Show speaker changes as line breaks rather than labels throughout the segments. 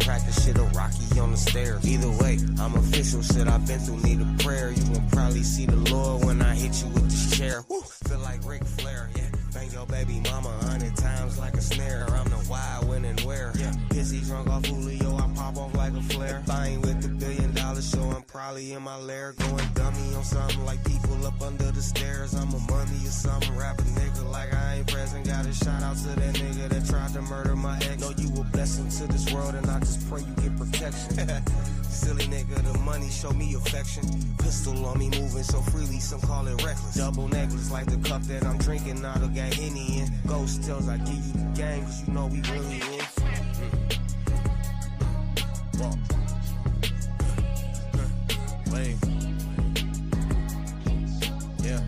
practice shit or Rocky on the stairs. Either way, I'm official. Shit I've been through, need a prayer. You gon' probably see the Lord when I hit you with this chair. Woo, feel like Ric Flair, yeah. Bang your baby mama 100 times like a snare. I'm the why, when, and where. Yeah, pissy drunk off Julio, I pop off like a flare. If I ain't with the $1 billion show, I'm probably in my lair. Going dummy on something like people up under the stairs. I'm a mummy or something, rap a nigga like I ain't present. Got a shout out to that nigga that tried to murder my ex. Know you a blessing to this world and I just pray you get protection. Silly nigga, the money show me affection. Pistol on me moving so freely, some call it reckless. Double necklace like the cup that I'm drinking out of got Henny in. Ghost tells I give you the game cause you know we really in. Walk. Wait. Yeah.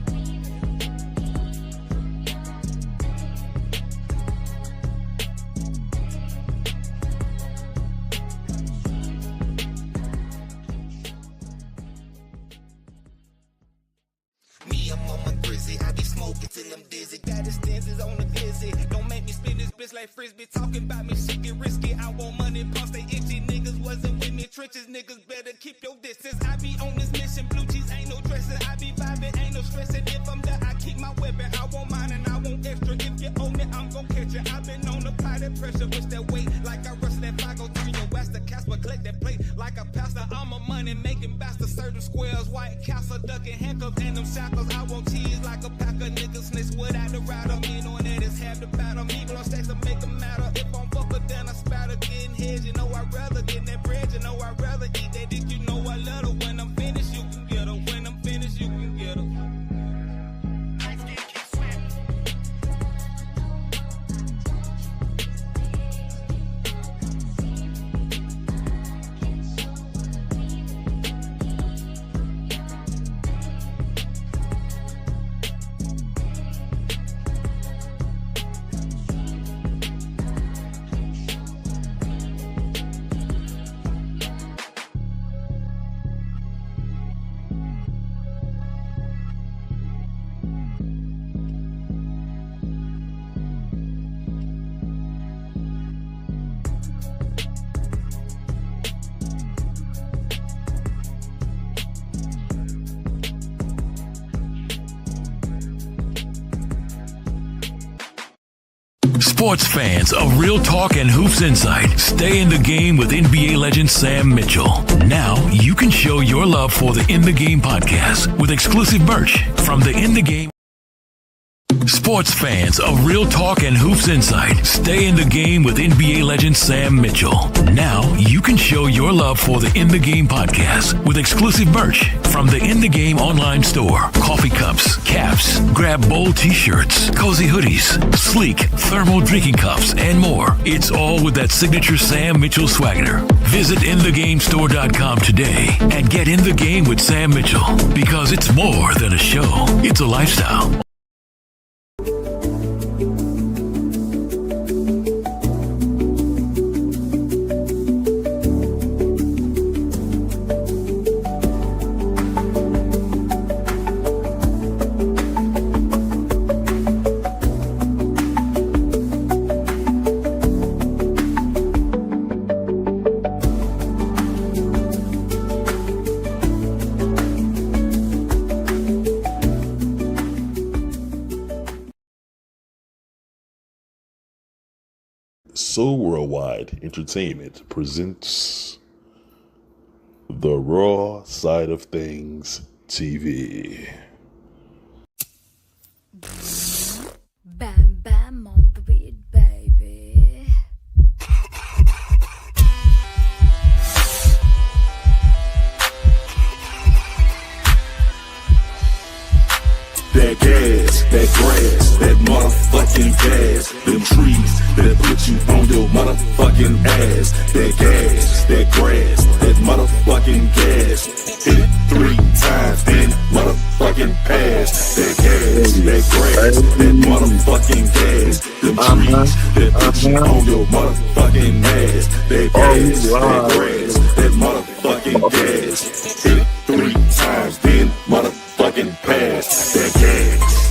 Me, I'm on my grizzy. I be smoking till I'm dizzy. Got his stances on the glizzy. Don't make me spin this bitch like frisbee. Talking about me, shit get risky. I want money, pumps they itchy. Niggas wasn't with me. Trenches, niggas better keep your distance. I be on this mission. Blue cheese ain't no dressing. I be vibing, ain't no stressing. If I'm there, I keep my weapon. I want mine and I want extra. If you own it, I'm gon' catch it. I've been on the apply that pressure, push that weight like I wrestle that fire. Go turn your ass to Casper, collect that plate like a pastor. I'm a money making bastard. Certain squares, white castle, ducking handcuffs and them shackles. I want cheese like a pack of niggas. Snitch without the rider. Me knowing that it's half the battle. Me blow stacks to make them matter. If I'm fucker, then I spatter. Getting heads, you know I'd rather get that bread. You know I'd rather eat that dick. You know I love her. When I'm finished, you can get her. When I'm finished, you can get her.
Sports fans of Real Talk and Hoops Insight, stay in the game with NBA legend Sam Mitchell. Now you can show your love for the In the Game podcast with exclusive merch from the In the Game. Sports fans of Real Talk and Hoops Insight, stay in the game with NBA legend Sam Mitchell. Now you can show your love for the In the Game podcast with exclusive merch from the In the Game online store. Coffee cups, caps, grab bold t-shirts, cozy hoodies, sleek thermal drinking cups, and more. It's all with that signature Sam Mitchell swagger. Visit InTheGameStore.com today and get in the game with Sam Mitchell, because it's more than a show. It's a lifestyle.
So Worldwide Entertainment presents the Raw Side of Thangzz TV.
Bam bam on the beat, baby.
That gas, that grass, that motherfucking gas, them trees that put you on your motherfucking ass. That gas, that grass, that motherfucking gas. Hit it 3 times, then motherfucking pass. That gas, that grass, that motherfucking gas. Them trees that put you on your motherfucking ass. That gas, that grass, that motherfucking gas. Hit it 3 times, then motherfucking pass. That gas.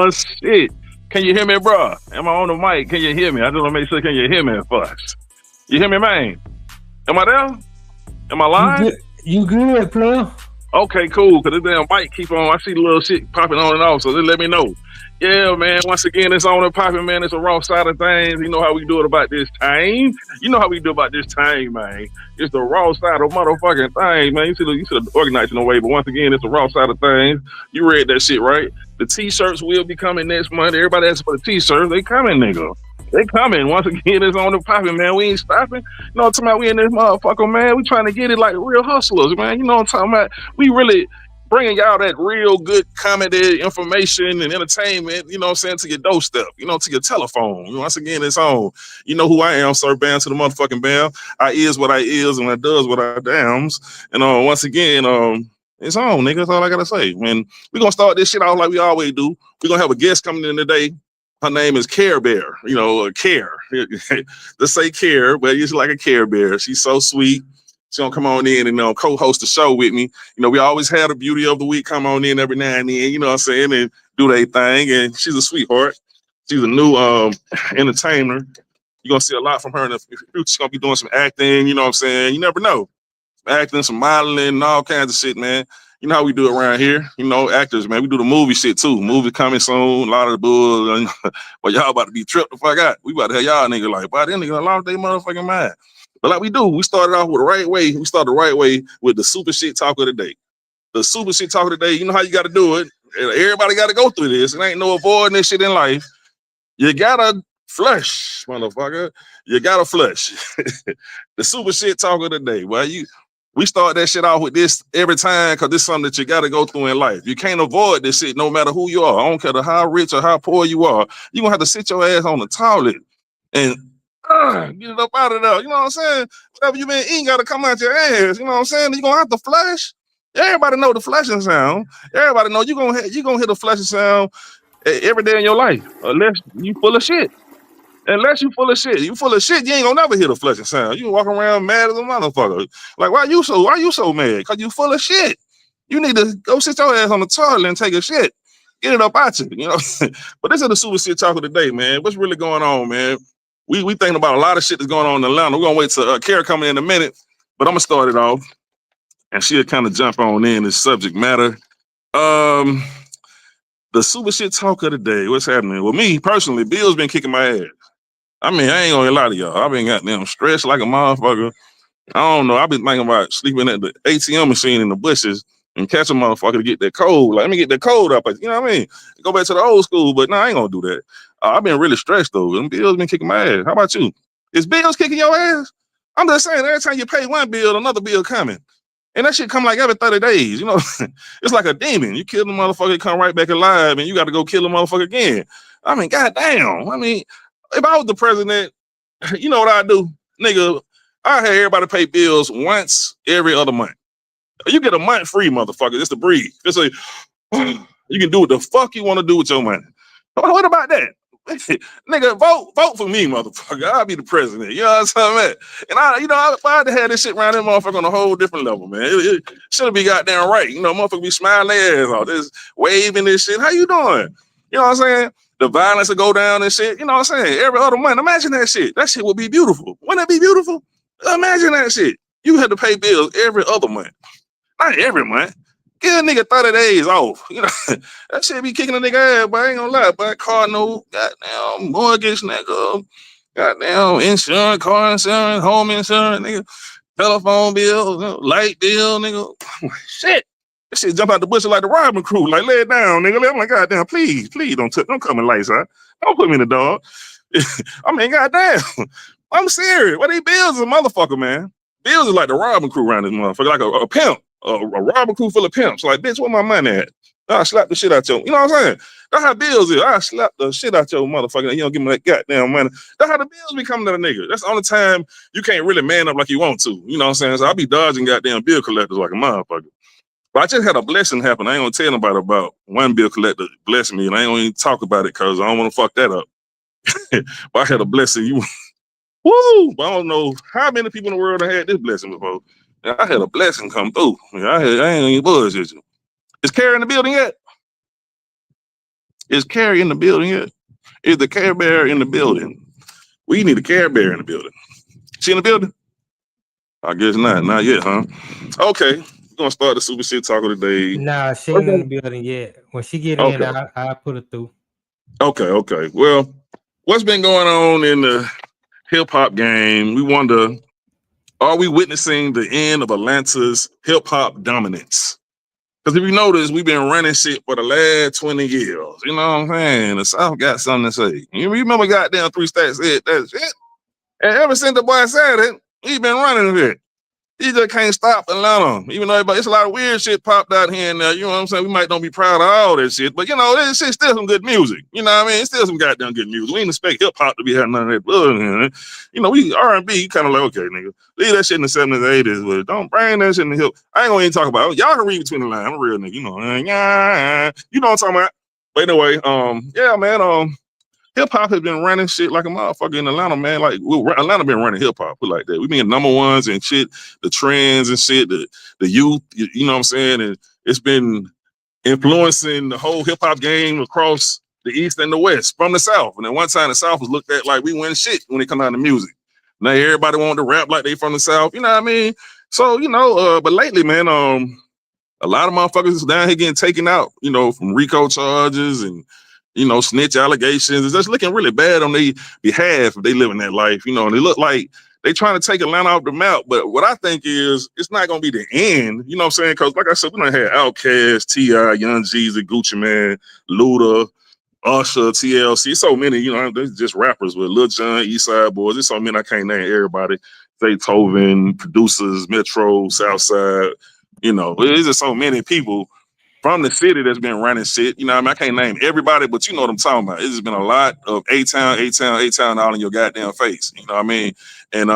Oh shit! Can you hear me, bro? Am I on the mic? Can you hear me? I just want to make sure. Can you hear me first? You hear me, man? Am I there? Am I live?
You good, player?
Okay, cool. Cause this damn mic keep on. I see the little shit popping on and off, so just let me know. Yeah, man. Once again, it's on and popping, man. It's a raw side of things. You know how we do it about this time. You know how we do about this time, man. It's the raw side of motherfucking thing, man. You should have organized in a way, but once again, it's the raw side of things. You read that shit, right? The t-shirts will be coming next month. Everybody asks for the t-shirts. They coming, nigga. They coming. Once again, it's on the popping, man. We ain't stopping. You know what I'm talking about? We in this motherfucker, man. We trying to get it like real hustlers, man. You know what I'm talking about? We really bringing y'all that real good comedy, information, and entertainment, you know what I'm saying, to your doorstep, you know, to your telephone. Once again, it's on. You know who I am, sir. Bam to the motherfucking bam. I is what I is, and I does what I dams. And once again, it's on, nigga. That's all I gotta say. Man, we're gonna start this shit out like we always do. We're gonna have a guest coming in today. Her name is Care Bear, you know, Care. Let's say Care, but she's like a Care Bear. She's so sweet. She's gonna come on in and co-host the show with me. You know, we always had a beauty of the week come on in every now and then, you know what I'm saying, and do their thing. And she's a sweetheart. She's a new entertainer. You're gonna see a lot from her in the future. She's gonna be doing some acting, you know what I'm saying? You never know. Some acting, some modeling, and all kinds of shit, man. You know how we do it around here. You know, actors, man. We do the movie shit too. Movie coming soon. A lot of the bull. But y'all about to be tripped the fuck out. We about to have y'all niggas like, why them niggas lost their motherfucking mind? But like we do, we started off with the right way. We started the right way with the super shit talk of the day. The super shit talk of the day, you know how you got to do it. Everybody got to go through this. It ain't no avoiding this shit in life. You got to flush, motherfucker. You got to flush. The super shit talk of the day. Well, we start that shit off with this every time because this is something that you got to go through in life. You can't avoid this shit no matter who you are. I don't care how rich or how poor you are. You're going to have to sit your ass on the toilet and get it up out of there. You know what I'm saying? Whatever you been eating got to come out your ass. You know what I'm saying? You're going to have to flush. Everybody know the flushing sound. Everybody know you're going to hit the flushing sound every day in your life unless you full of shit. Unless you full of shit. You full of shit, you ain't gonna never hear a flushing sound. You walk around mad as a motherfucker. Like, why you so mad? Because you full of shit. You need to go sit your ass on the toilet and take a shit. Get it up out you know? But this is the super shit talk of the day, man. What's really going on, man? We thinking about a lot of shit that's going on in Atlanta. We're gonna wait till Kara coming in a minute, but I'm gonna start it off. And she'll kind of jump on in this subject matter. The super shit talk of the day. What's happening? Well, me personally, Bill's been kicking my ass. I mean, I ain't gonna lie to y'all. I've been goddamn stressed like a motherfucker. I don't know. I've been thinking about sleeping at the ATM machine in the bushes and catch a motherfucker to get that cold. Like, let me get that cold up. You know what I mean? Go back to the old school, but no, I ain't gonna do that. I've been really stressed though. And Bill's been kicking my ass. How about you? Is Bill's kicking your ass? I'm just saying, every time you pay one bill, another bill coming. And that shit come like every 30 days, you know? It's like a demon. You kill the motherfucker, come right back alive, and you got to go kill the motherfucker again. I mean, goddamn. I mean, if I was the president, you know what I'd do? Nigga, I have everybody pay bills once every other month. You get a month free, motherfucker, just to breathe. Just say, you can do what the fuck you want to do with your money. What about that? Nigga, vote for me, motherfucker. I'll be the president. You know what I'm saying? And I had to have this shit around that motherfucker on a whole different level, man. It should be goddamn right. You know, motherfucker be smiling their ass off, this waving this shit. How you doing? You know what I'm saying? The violence will go down and shit. You know what I'm saying? Every other month. Imagine that shit. That shit would be beautiful. Wouldn't it be beautiful? Imagine that shit. You had to pay bills every other month. Not every month. Give a nigga 30 days off. You know, that shit be kicking a nigga ass, but I ain't gonna lie. But car note, goddamn mortgage, nigga. Goddamn insurance, car insurance, home insurance, nigga. Telephone bill, light bill, nigga. Shit. That shit jump out the bush like the Robin crew. Like, lay it down, nigga. I'm like, goddamn, please don't come in lights, huh? Don't put me in the dog. I mean, goddamn. I'm serious. What these bills is a motherfucker, man. Bills is like the Robin crew around this motherfucker, like a pimp. A Robin crew full of pimps. Like, bitch, where my money at? I slap the shit out your, you know what I'm saying? That's how bills is. I slap the shit out your motherfucker and you don't give me that goddamn money. That's how the bills be coming to the nigga. That's the only time you can't really man up like you want to. You know what I'm saying? So I be dodging goddamn bill collectors like a motherfucker. But I just had a blessing happen. I ain't gonna tell nobody about one bill collector blessing me, and I ain't gonna even talk about it because I don't want to fuck that up. But I had a blessing. Woo! But I don't know how many people in the world have had this blessing before. I had a blessing come through. I ain't even bullshit you. Is Kara in the building yet? Is Carrie in the building yet? Is the Care Bear in the building? We need a Care Bear in the building. She in the building? I guess not. Not yet, huh? Okay. We're gonna start the Super Shit Taco today.
Nah, she ain't in the building yet. When she get in,
Okay.
I'll put her through.
Okay. Well, what's been going on in the hip hop game? We wonder, are we witnessing the end of Atlanta's hip hop dominance? Because if you notice, we've been running shit for the last 20 years. You know what I'm saying? The South got something to say. You remember goddamn 3 Stacks said that shit? And ever since the boy said it, he been running it. He just can't stop Atlanta. Even though it's a lot of weird shit popped out here and there. You know what I'm saying? We might don't be proud of all that shit, but you know, this shit's still some good music. You know what I mean? It's still some goddamn good music. We ain't expect hip hop to be having none of that blood in it. You know, we R&B kind of like, okay, nigga, leave that shit in the 70s, 80s, but don't bring that shit in the hip. I ain't gonna even talk about it. Y'all can read between the lines. I'm a real nigga, you know. You know what I'm talking about. But anyway, yeah, man, hip hop has been running shit like a motherfucker in Atlanta, man. Like Atlanta been running hip hop, put like that. We been number ones and shit, the trends and shit, the youth, you know what I'm saying? And it's been influencing the whole hip hop game across the East and the West from the South. And at one time the South was looked at like we win shit when it come down to music. Now everybody wanted to rap like they from the South, you know what I mean? So, you know, but lately, man, a lot of motherfuckers is down here getting taken out, you know, from RICO charges and, you know, snitch allegations. It's just looking really bad on their behalf if they living that life, you know, and they look like they trying to take Atlanta off the map. But what I think is it's not going to be the end, you know what I'm saying? Because like I said, we done had Outkast, T.I., Young Jeezy, Gucci Mane, Luda, Usher, TLC, so many, you know, there's just rappers with Lil Jon, Eastside Boys. There's so many I can't name everybody. Beethoven, producers, Metro, Southside, you know, there's just so many people from the city that's been running shit. You know what I mean? I can't name everybody, but you know what I'm talking about. It's been a lot of A-Town all in your goddamn face. You know what I mean? And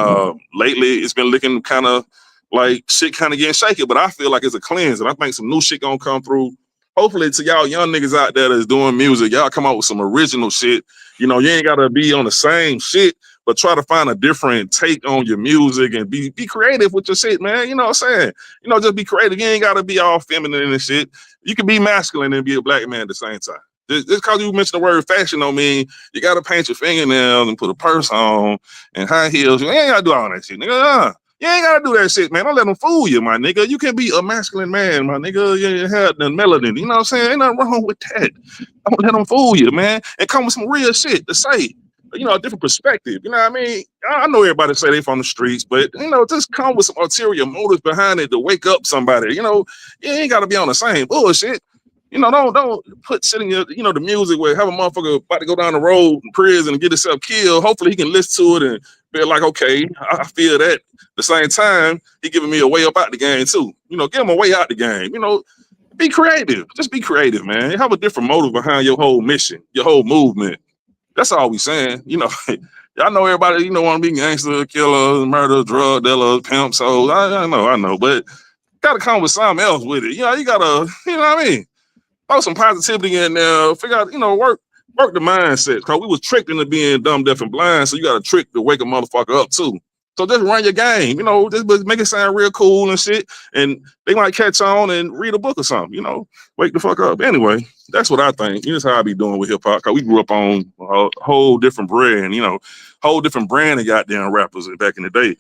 lately it's been looking kind of like shit kind of getting shaky, but I feel like it's a cleanse. And I think some new shit gonna come through. Hopefully to y'all young niggas out there that's doing music, y'all come out with some original shit. You know, you ain't gotta be on the same shit, but try to find a different take on your music and be creative with your shit, man. You know what I'm saying? You know, just be creative. You ain't gotta be all feminine and shit. You can be masculine and be a black man at the same time. Just because you mentioned the word fashion don't mean you gotta paint your fingernails and put a purse on and high heels. You ain't gotta do all that shit, nigga. You ain't gotta do that shit, man. Don't let them fool you, my nigga. You can be a masculine man, my nigga. You have the melanin. You know what I'm saying? Ain't nothing wrong with that. Don't let them fool you, man. And come with some real shit to say. You know, a different perspective. You know what I mean? I know everybody say they from the streets, but, you know, just come with some ulterior motives behind it to wake up somebody. You know, you ain't got to be on the same bullshit. You know, don't put shit in your, you know, the music where have a motherfucker about to go down the road in prison and get himself killed. Hopefully he can listen to it and feel like, okay, I feel that. At the same time, he giving me a way up out the game too. You know, give him a way out the game. You know, be creative. Just be creative, man. Have a different motive behind your whole mission, your whole movement. That's all we saying. You know, y'all know everybody, you know, want to be gangster, killers, murder, drug dealers, pimps. So I know, but gotta come with something else with it. You know, you gotta, you know what I mean? Throw some positivity in there. Figure out, you know, work the mindset. Cause we was tricked into being dumb, deaf, and blind. So you got to trick to wake a motherfucker up too. So just run your game. You know, just make it sound real cool and shit. And they might catch on and read a book or something. You know, wake the fuck up. Anyway, that's what I think. That's how I be doing with hip hop. Cause we grew up on a whole different brand. You know, whole different brand of goddamn rappers back in the day.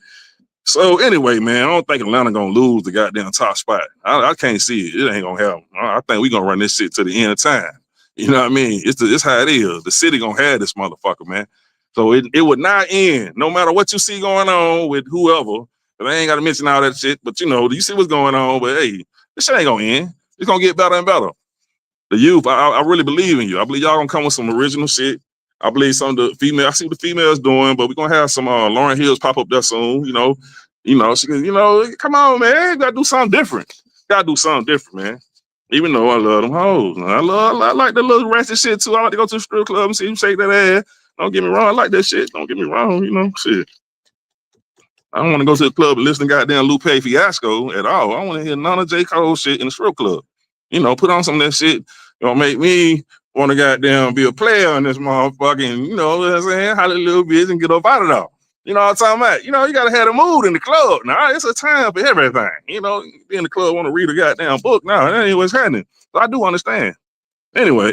So anyway, man, I don't think Atlanta gonna lose the goddamn top spot. I can't see it. It ain't gonna happen. I think we gonna run this shit to the end of time. You know what I mean? It's how it is. The city gonna have this motherfucker, man. So it would not end, no matter what you see going on with whoever. But I ain't gotta mention all that shit. But you know, you see what's going on. But hey, this shit ain't gonna end. It's gonna get better and better. The youth, I really believe in you. I believe y'all gonna come with some original shit. I believe some of the females, I see what the females doing, but we're gonna have some Lauryn Hills pop up there soon, you know, she can, you know, come on, man, you gotta do something different. Gotta do something different, man. Even though I love them hoes. I like the little ratchet shit too. I like to go to the strip club and see them shake that ass. Don't get me wrong, I like that shit. Don't get me wrong, you know, shit. I don't want to go to the club and listen to goddamn Lupe Fiasco at all. I want to hear none of J. Cole shit in the strip club. You know, put on some of that shit. Gonna make me want to goddamn be a player in this motherfucking, you know what I'm saying, holler a little bit and get up out of there. You know what I'm talking about? You know, you gotta have the mood in the club. Now, it's a time for everything. You know, be in the club, want to read a goddamn book. No, that ain't what's happening. So I do understand. Anyway,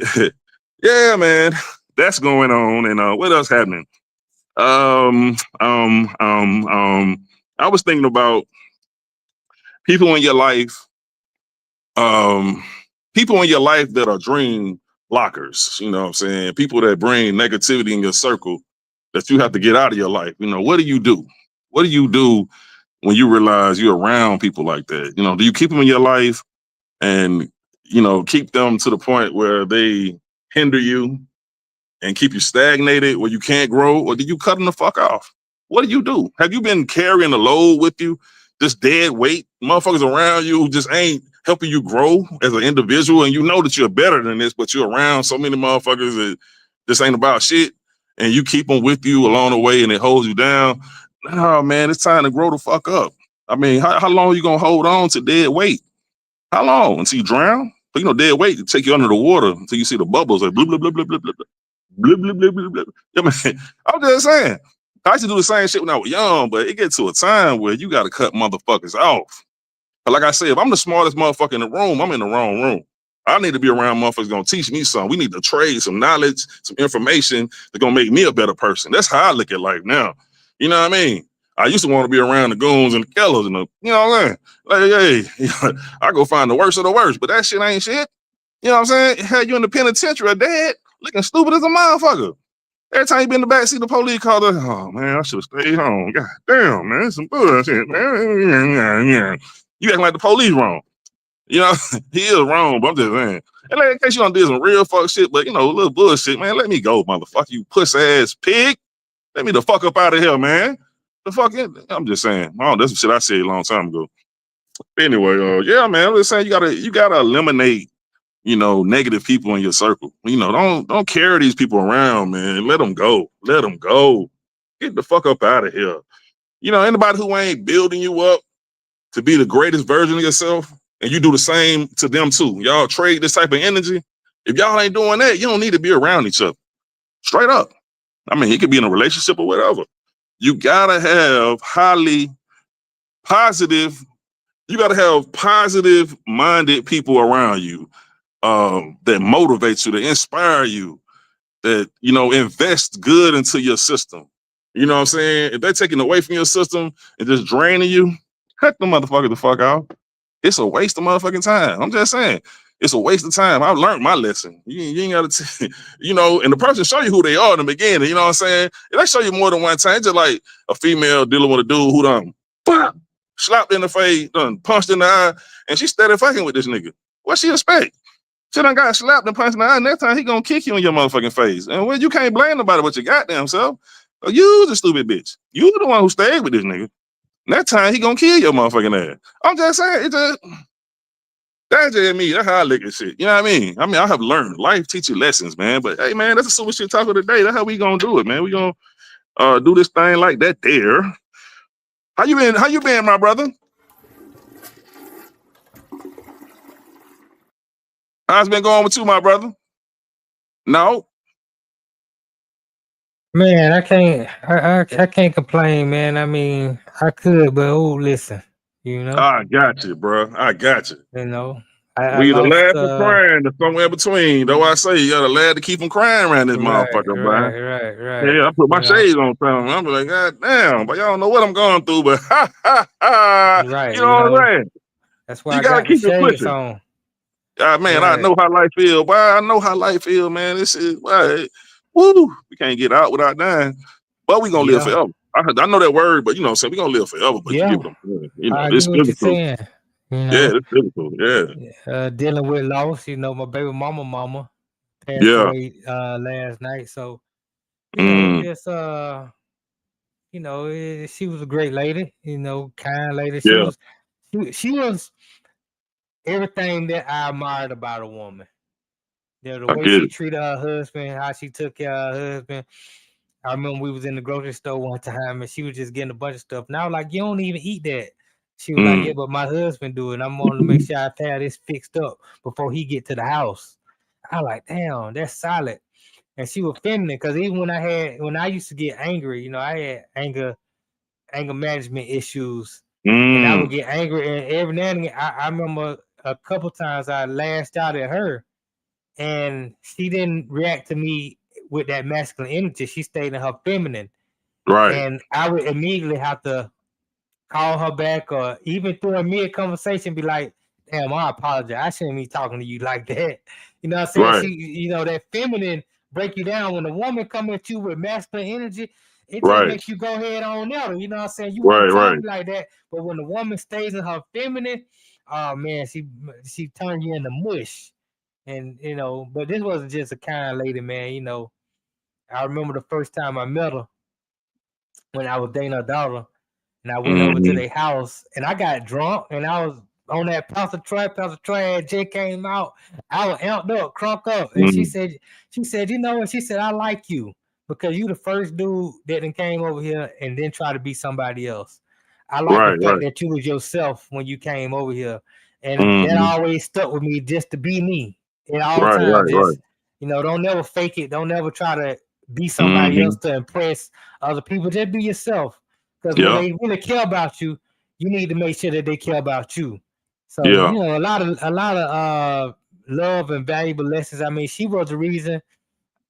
Yeah, man, that's going on. And what else happening? Um, um, um, um, I was thinking about people in your life, um, people in your life that are dream blockers. You know what I'm saying? People that bring negativity in your circle that you have to get out of your life. You know, what do you do? What do you do when you realize you're around people like that? You know, do you keep them in your life and, keep them to the point where they hinder you and keep you stagnated where you can't grow, or do you cut them the fuck off? What do you do? Have you been carrying a load with you, just dead weight, motherfuckers around you who just ain't helping you grow as an individual, and you know that you're better than this, but you're around so many motherfuckers that this ain't about shit, and you keep them with you along the way, and it holds you down? No, man, it's time to grow the fuck up. I mean, how long are you gonna hold on to dead weight? How long? Until you drown? But dead weight to take you under the water until you see the bubbles like blah blah blah blah blah blah. Blah, blah, blah, blah, blah. Yeah, man, I'm just saying. I used to do the same shit when I was young, but it gets to a time where you got to cut motherfuckers off. But like I said, if I'm the smartest motherfucker in the room, I'm in the wrong room. I need to be around motherfuckers gonna teach me something. We need to trade some knowledge, some information that's gonna make me a better person. That's how I look at life now. You know what I mean? I used to want to be around the goons and the killers and you know what I'm saying? Like, hey, I go find the worst of the worst, but that shit ain't shit. You know what I'm saying? Had you in the penitentiary or dead, looking stupid as a motherfucker. Every time you been in the backseat, the police called us. Oh man, I should have stayed home. God damn, man, some bullshit, man. You acting like the police wrong. You know, he is wrong, but I'm just saying. And like, in case you don't do some real fuck shit, but a little bullshit, man, let me go, motherfucker. You puss ass pig. Let me the fuck up out of here, man. The fuck, I'm just saying. Oh, that's some shit I said a long time ago. Anyway, yeah, man, I'm just saying you gotta eliminate negative people in your circle. Don't carry these people around, man. Let them go. Let them go. Get the fuck up out of here. Anybody who ain't building you up to be the greatest version of yourself, and you do the same to them too. Y'all trade this type of energy. If y'all ain't doing that, you don't need to be around each other. Straight up. I mean, he could be in a relationship or whatever. You gotta have positive minded people around you. That motivates you, to inspire you, that, invest good into your system. You know what I'm saying? If they're taking away from your system and just draining you, cut the motherfucker the fuck out. It's a waste of motherfucking time. I'm just saying. It's a waste of time. I've learned my lesson. You ain't got to, and the person show you who they are in the beginning. You know what I'm saying? If they show you more than one time, it's just like a female dealing with a dude who done slapped in the face, done punched in the eye, and she steady fucking with this nigga. What she expect? She done got slapped and punched in the eye. Next time he gonna kick you in your motherfucking face. And you can't blame nobody but your goddamn self. You the stupid bitch. You the one who stayed with this nigga. Next time he gonna kill your motherfucking ass. I'm just saying, that's just me. That's how I look at shit. You know what I mean? I have learned. Life teach you lessons, man. But hey, man, that's a super shit talk of the day. That's how we gonna do it, man. We gonna do this thing like that there. How you been? How you been, my brother? How's it been going with you, my brother? No.
Man, I can't complain, man. I mean, I could, but listen,
I got you, bro. I got you.
I
We either
lost
laugh or crying or somewhere between. Though I say you gotta laugh to keep them crying around this motherfucker, man.
right.
Yeah, I put my shades on something. I'm like, God damn, but y'all don't know what I'm going through, but
Right,
you know what I'm saying?
that's why
You
I
gotta
got the
keep it
shades
pushing.
on.
Man, I
Right.
know how life feel. Boy, I know how life feel, man. This is woo. We can't get out without dying, but we gonna live
Yeah,
forever. I know that word, but what I'm saying, we gonna live forever. But you
yeah.
get what I'm saying.
I
This
get what you're
biblical.
saying.
Yeah, it's biblical. Yeah,
Dealing with loss. My baby mama passed
yeah.
away last night. So
Mm,
just she was a great lady. Kind lady.
yeah.
She was everything that I admired about a woman. The
I
way
get
she
it.
treated her husband, how she took care of her husband. I remember we was in the grocery store one time and she was just getting a bunch of stuff. And I was like, you don't even eat that. She was like, yeah,
Mm,
but my husband do it. And I'm going to make sure I have this fixed up before he get to the house. I like, damn, that's solid. And she was feminine because even when I used to get angry, I had anger management issues. And I would
mm,
get angry. And every now and again, I remember a couple times I lashed out at her. and she didn't react to me with that masculine energy. She stayed in her feminine,
Right.
and I would immediately have to call her back, or even through a mid conversation, be like, "Damn, I apologize. I shouldn't be talking to you like that." You know what I'm saying?
Right.
She, you know, that feminine break you down. When a woman come at you with masculine energy, it just
Right.
makes you go head on there. You know what I'm saying? You want
Right.
to talk
Right.
like that, but when the woman stays in her feminine, oh man, she turns you into mush. And you know, but this wasn't just a kind lady, man. You know, I remember the first time I met her when I was dating her daughter, and I went over to
Mhm.
their house, and I got drunk, and I was on that Pastor Trey, Jay came out. I was amped up, crunk up, and she
Mhm.
said, you know what? She said, I like you because you the first dude that then came over here and then try to be somebody else. I like the
Right.
fact
Right.
that you was yourself when you came over here, and that
Mhm.
always stuck with me, just to be me at all
Right.
times.
Right. Right.
Just, you know, don't never fake it. Don't never try to be somebody else
Mhm.
to impress other people. Just be yourself. Because when
Yeah.
they really care about you, you need to make sure that they care about you. So,
Yeah.
you know, a lot of love and valuable lessons. I mean, she was the reason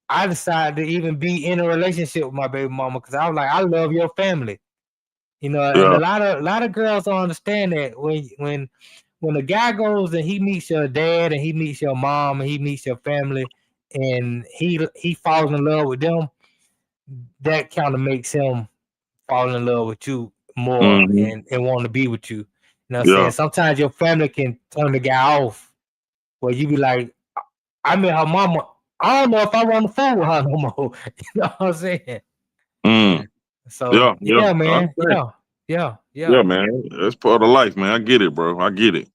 I decided to even be in a relationship with my baby mama, because I was like, I love your family. You know, and
Yeah.
a lot of girls don't understand that when a guy goes and he meets your dad and he meets your mom and he meets your family and he falls in love with them, that kind of makes him fall in love with you more
Mhm.
and want to be with you. You know what I'm saying?
Yeah.
Sometimes your family can turn the guy off where you be like, I met her mama. I don't know if I want to fool with her no more. You know what I'm saying?
Mm.
So
Yeah. Yeah.
yeah,
I
man.
understand.
Yeah.
Yeah, man. That's part of life, man. I get it, bro. I get it.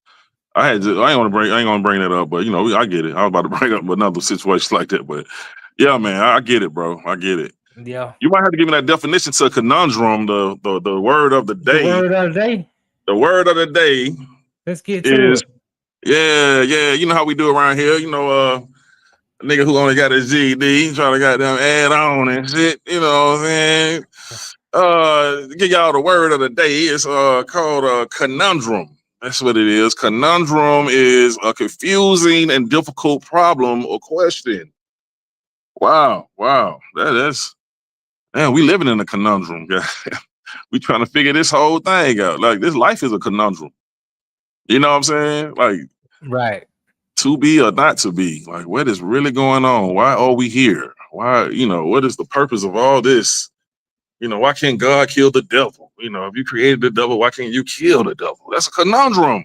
I ain't gonna bring that up, but you know, I get it. I was about to bring up another situation like that, but yeah, man, I get it, bro. I get it.
Yeah.
You might have to give me that definition to conundrum. The word of the
The
day.
word of the day.
The word of the day
Let's get to
is
it.
yeah. You know how we do around here. You know, a nigga who only got his GED trying to goddamn add on and shit. You know what I'm saying? Give y'all the word of the day. It's called conundrum. That's what it is. Conundrum is a confusing and difficult problem or question. Wow. That's man, we living in a conundrum. We trying to figure this whole thing out. Like this life is a conundrum. You know what I'm saying? Like
Right.
to be or not to be. Like what is really going on? Why are we here? Why, what is the purpose of all this? Why can't God kill the devil? If you created the devil, why can't you kill the devil? That's a conundrum.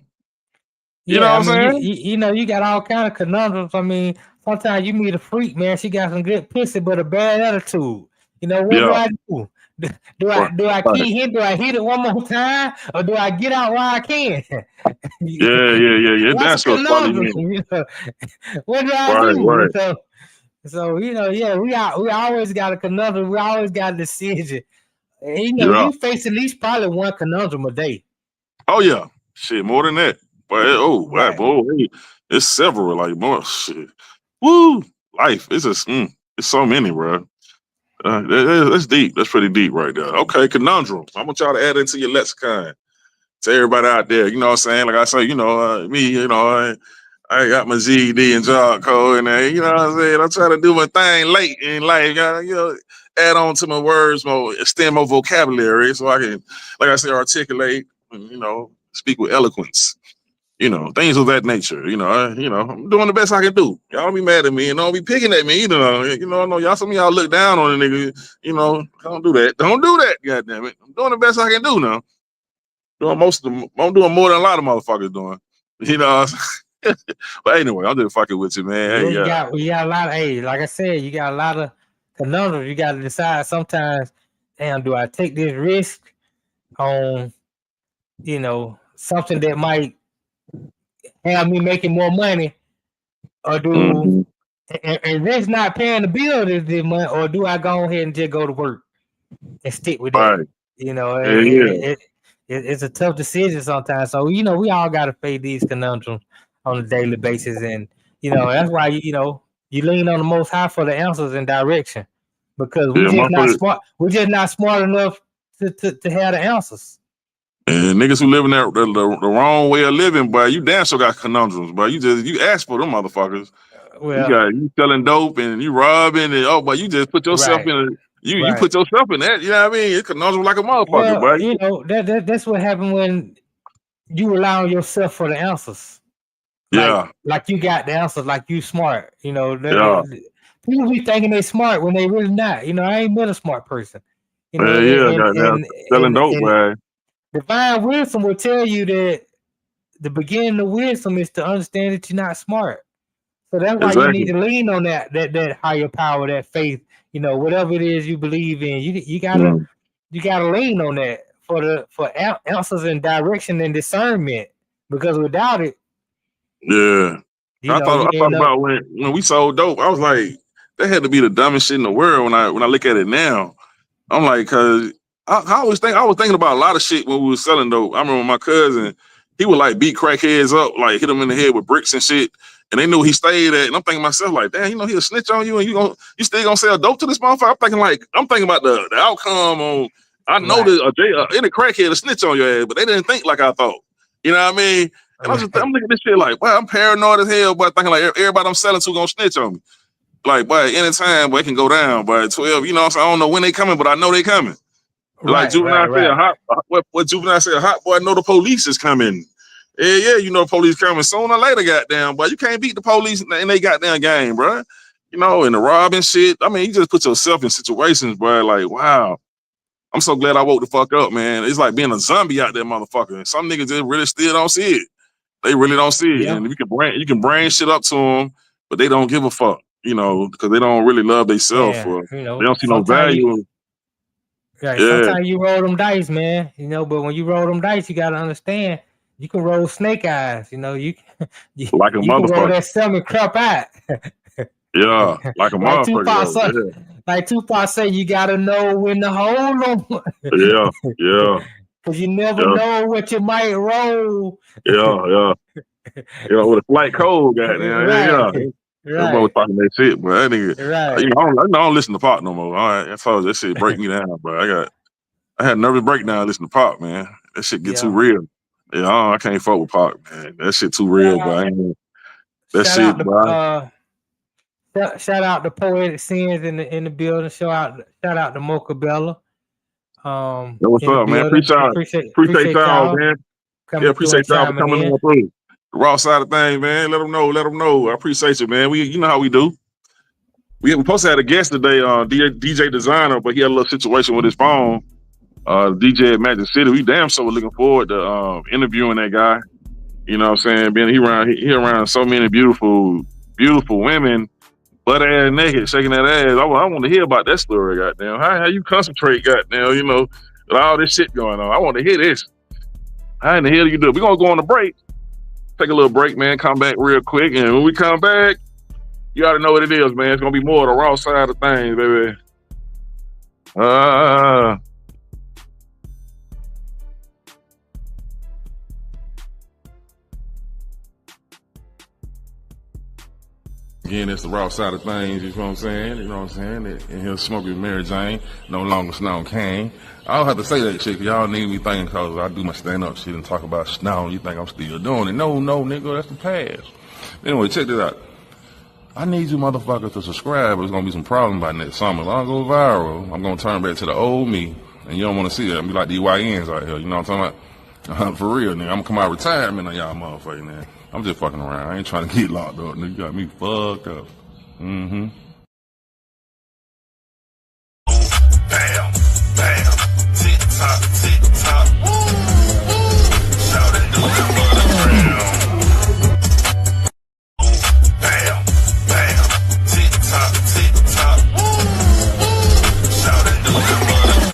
You know
Yeah, I
what I'm
mean,
saying?
you know, you got all kind of conundrums. I mean, sometimes you meet a freak, man. She got some good pussy, but a bad attitude. You know, what do
Yeah.
I do?
Right.
Do I
Right.
keep hit? Do I hit it one more time, or do I get out while I can?
Yeah.
That's a
That's what follow
conundrum.
you.
You know? What do I
Right.
do?
Right.
So you know, yeah, we always got a conundrum. We always got a decision. And, you know,
Yeah.
you face at least probably one conundrum a day.
Oh yeah. Shit, more than that. But
Right.
boy, hey, it's several like more shit. Woo, life. It's just it's so many, bro. That's deep. That's pretty deep right there. Okay, conundrum. I want y'all to add into your lexicon. To everybody out there, you know what I'm saying? Like I say, me, I got my GED and job code, and you know what I'm saying? I'm trying to do my thing late in life, add on to my words, more extend my vocabulary, so I can, like I say, articulate, and, speak with eloquence. Things of that nature. I'm doing the best I can do. Y'all don't be mad at me and don't be picking at me. I know y'all. Some of y'all look down on the nigga. Don't do that. Don't do that. God damn it. I'm doing the best I can do now. I'm doing more than a lot of motherfuckers doing. You know. But anyway, I'm just fucking with you, man.
Yeah,
Hey, yeah.
you got a lot of, hey, like I said, you got a lot of conundrums. You got to decide sometimes, damn, do I take this risk on, something that might have me making more money, or
Mm-hmm.
and risk not paying the bill this month, or do I go ahead and just go to work and stick with that?
Right.
You know,
Yeah.
it's a tough decision sometimes. So, we all got to face these conundrums on a daily basis. And, that's why, you lean on the Most High for the answers and direction, because we
Yeah,
just not
motherfucker.
smart. We're just not smart enough to have the answers.
And niggas who living that the wrong way of living, boy, you damn sure got conundrums, boy. You ask for them motherfuckers. you selling dope and you robbing and but you just put yourself in you put yourself in that. You know what I mean? It's conundrum like a motherfucker,
well,
boy.
that's what happened when you rely on yourself for the answers. Like you got the answers, like you smart. People be thinking they smart when they really not. I ain't been a smart person.
Goddamn selling dope, boy.
Divine wisdom will tell you that the beginning of wisdom is to understand that you're not smart. So that's why you need to lean on that higher power, that faith. Whatever it is you believe in, you gotta lean on that for answers and direction and discernment. Because without it,
I thought about when we sold dope. I was like, that had to be the dumbest shit in the world. When I look at it now, I'm like, cause I was thinking about a lot of shit when we were selling dope. I remember my cousin, he would like beat crackheads up, like hit them in the head with bricks and shit. And they knew he stayed at, and I'm thinking to myself, like, damn, he'll snitch on you, and you still gonna sell dope to this motherfucker? I'm thinking about the outcome on. I know that any crackhead will snitch on your ass, but they didn't think like I thought. You know what I mean? And I'm looking at this shit like, wow, I'm paranoid as hell, but thinking like everybody I'm selling to gonna snitch on me. Like, boy, anytime, boy, it can go down. But 12, so I don't know when they coming, but I know they coming. Like Juvenile said, what Juvenile said, hot boy, I know the police is coming. Yeah, the police coming sooner or later, goddamn. But you can't beat the police in they goddamn game, bro. And the robbing shit. I mean, you just put yourself in situations, bro. Like, wow. I'm so glad I woke the fuck up, man. It's like being a zombie out there, motherfucker. And some niggas just really still don't see it. They really don't see it. Yeah. And you can brain shit up to them, but they don't give a fuck, because they don't really love themselves. They don't see no value.
Sometimes you roll them dice, man. But when you roll them dice, you gotta understand you can roll snake eyes. You
like a
you
motherfucker.
Can roll that salmon crap out.
Yeah, like a motherfucker.
Like Tupac said, you gotta know when to hold them.
Yeah.
Because you never know what you might roll.
Yeah. With a flight code, goddamn.
Right.
Everybody was talking that shit, bro. That nigga, I don't listen to Pop no more. All right, that's all. That shit break me down, bro. I had a nervous breakdown listening to Pop, man. That shit get too real. Yeah, I can't fuck with Pop, man. That shit too real, bro.
Shout out to Poetic Sins in the building. Shout out to Mocha Bella.
What's up, man? Appreciate y'all, man. Appreciate y'all for coming on through. The Raw Side of Thangzz, man. Let them know. I appreciate you, man. You know how we do. We supposed to have a guest today, DJ Designer, but he had a little situation with his phone. DJ at Magic City. We damn so looking forward to interviewing that guy. You know what I'm saying? Being he around so many beautiful women, butt ass naked, shaking that ass. I want to hear about that story, goddamn. How you concentrate, goddamn, with all this shit going on. I want to hear this. How in the hell do you do it? We're gonna go on a break. Take a little break, man. Come back real quick. And when we come back, you already know what it is, man. It's gonna be more of the Raw Side of Thangzz, baby. Again, it's the Raw Side of Thangzz, you know what I'm saying? And he'll smoke with Mary Jane, no longer Snow King. I don't have to say that shit, cause y'all need me thinking, cause I do my stand-up shit and talk about Snow. You think I'm still doing it. No, nigga, that's the past. Anyway, check this out. I need you motherfuckers to subscribe. There's gonna be some problems by next summer. If I don't go viral, I'm gonna turn back to the old me. And you don't wanna see that. I'm be like the YNs out here, you know what I'm talking about? For real, nigga. I'm gonna come out of retirement on y'all motherfuckers, man. I'm just fucking around. I ain't trying to get locked up, nigga. You got me fucked up. Mm-hmm.
Bam, bam, tick tock, tick tock. Shout it, do it for the ground. Bam, bam, tick tock, tick tock. Shout it, do it for the.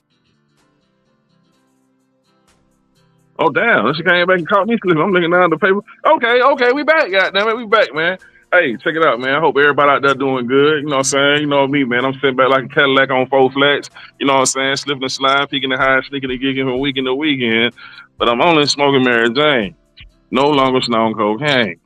Oh damn! She came back and caught me slipping. I'm looking down the paper. Okay, we back. Goddamn it, we back, man. Hey, check it out, man. I hope everybody out there doing good. You know what I'm saying? You know me, man. I'm sitting back like a Cadillac on 4 flats. You know what I'm saying? Slipping and sliding, peeking and high, sneaking and gigging from weekend to weekend. But I'm only smoking Mary Jane. No longer snorting cocaine.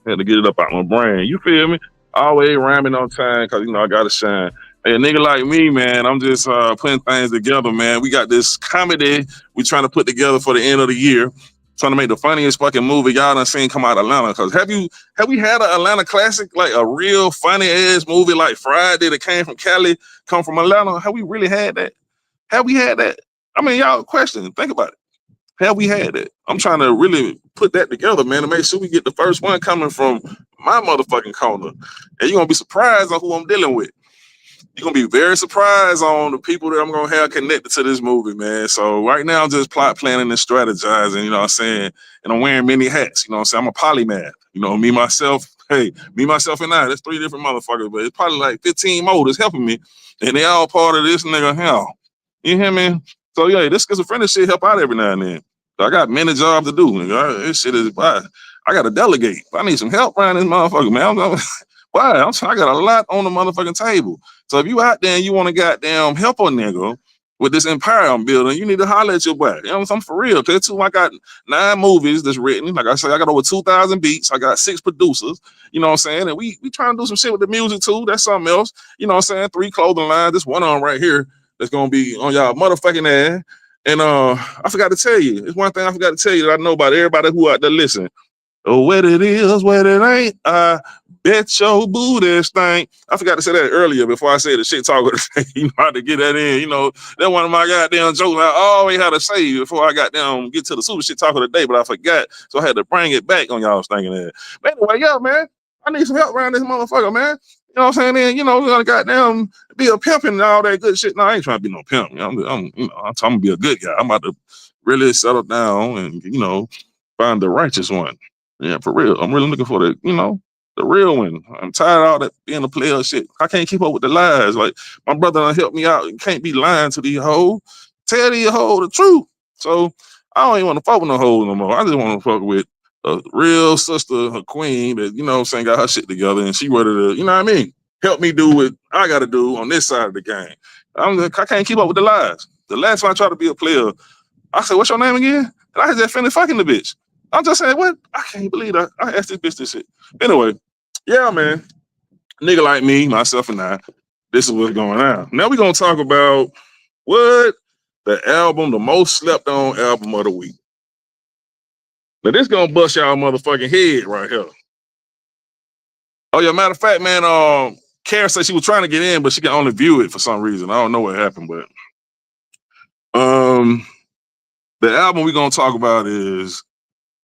Had to get it up out my brain. You feel me? Always rhyming on time because, I got to shine. Hey, a nigga like me, man, I'm just putting things together, man. We got this comedy we trying to put together for the end of the year. trying to make the funniest fucking movie y'all done seen come out of Atlanta. Cause have we had an Atlanta classic, like a real funny ass movie like Friday that came from Cali, come from Atlanta? Have we really had that? Have we had that? I mean, y'all question, think about it. Have we had that? I'm trying to really put that together, man, to make sure we get the first one coming from my motherfucking corner. And you're gonna be surprised on who I'm dealing with. You're gonna be very surprised on the people that I'm gonna have connected to this movie, man. So right now I'm just plot planning and strategizing, you know what I'm saying? And I'm wearing many hats, you know what I'm saying? I'm a polymath. You know, me, myself, and I, that's 3 different motherfuckers, but it's probably like 15 more that's helping me. And they all part of this nigga hell. You hear me? So yeah, this schizophrenic shit help out every now and then. So I got many jobs to do. Nigga. This shit is I gotta delegate. I need some help around this motherfucker, man. I got a lot on the motherfucking table. So if you out there and you want to goddamn help a nigga with this empire I'm building, you need to holler at your boy. You know what I'm saying? For real. Tell you too, I got 9 movies that's written. Like I said, I got over 2,000 beats. I got 6 producers. You know what I'm saying? And we trying to do some shit with the music too. That's something else. You know what I'm saying? 3 clothing lines. This one on right here that's gonna be on y'all motherfucking ass. And I forgot to tell you. It's one thing I forgot to tell you that I know about everybody who out there listen. Oh, what it is, what it ain't. I bet your booty stink. I forgot to say that earlier before I said the shit talker. You know how to get that in. You know, that's one of my goddamn jokes I always had to say before I got down, get to the super shit talker today, but I forgot. So I had to bring it back on y'all thinking that. But anyway, yeah, man, I need some help around this motherfucker, man. You know what I'm saying? Then, you know, we're gonna goddamn be a pimp and all that good shit. No, I ain't trying to be no pimp. You know, I'm trying to be a good guy. I'm about to really settle down and, you know, find the righteous one. Yeah, for real. I'm really looking for the, you know, the real one. I'm tired of all that being a player shit. I can't keep up with the lies. Like, my brother done helped me out. You can't be lying to these hoes. Tell these hoes the truth. So I don't even want to fuck with no hoes no more. I just want to fuck with a real sister, a queen that, you know what I'm saying, got her shit together and she ready to, you know what I mean, help me do what I got to do on this side of the game. I can't keep up with the lies. The last time I tried to be a player, I said, what's your name again? And I just finished fucking the bitch. I'm just saying, what? I can't believe that. I asked this bitch this shit. Anyway, yeah, man. Nigga like me, myself, and I, this is what's going on. Now we're going to talk about what the most slept on album of the week. Now this going to bust y'all motherfucking head right here. Oh, yeah, matter of fact, man, Kara said she was trying to get in, but she can only view it for some reason. I don't know what happened, but the album we're going to talk about is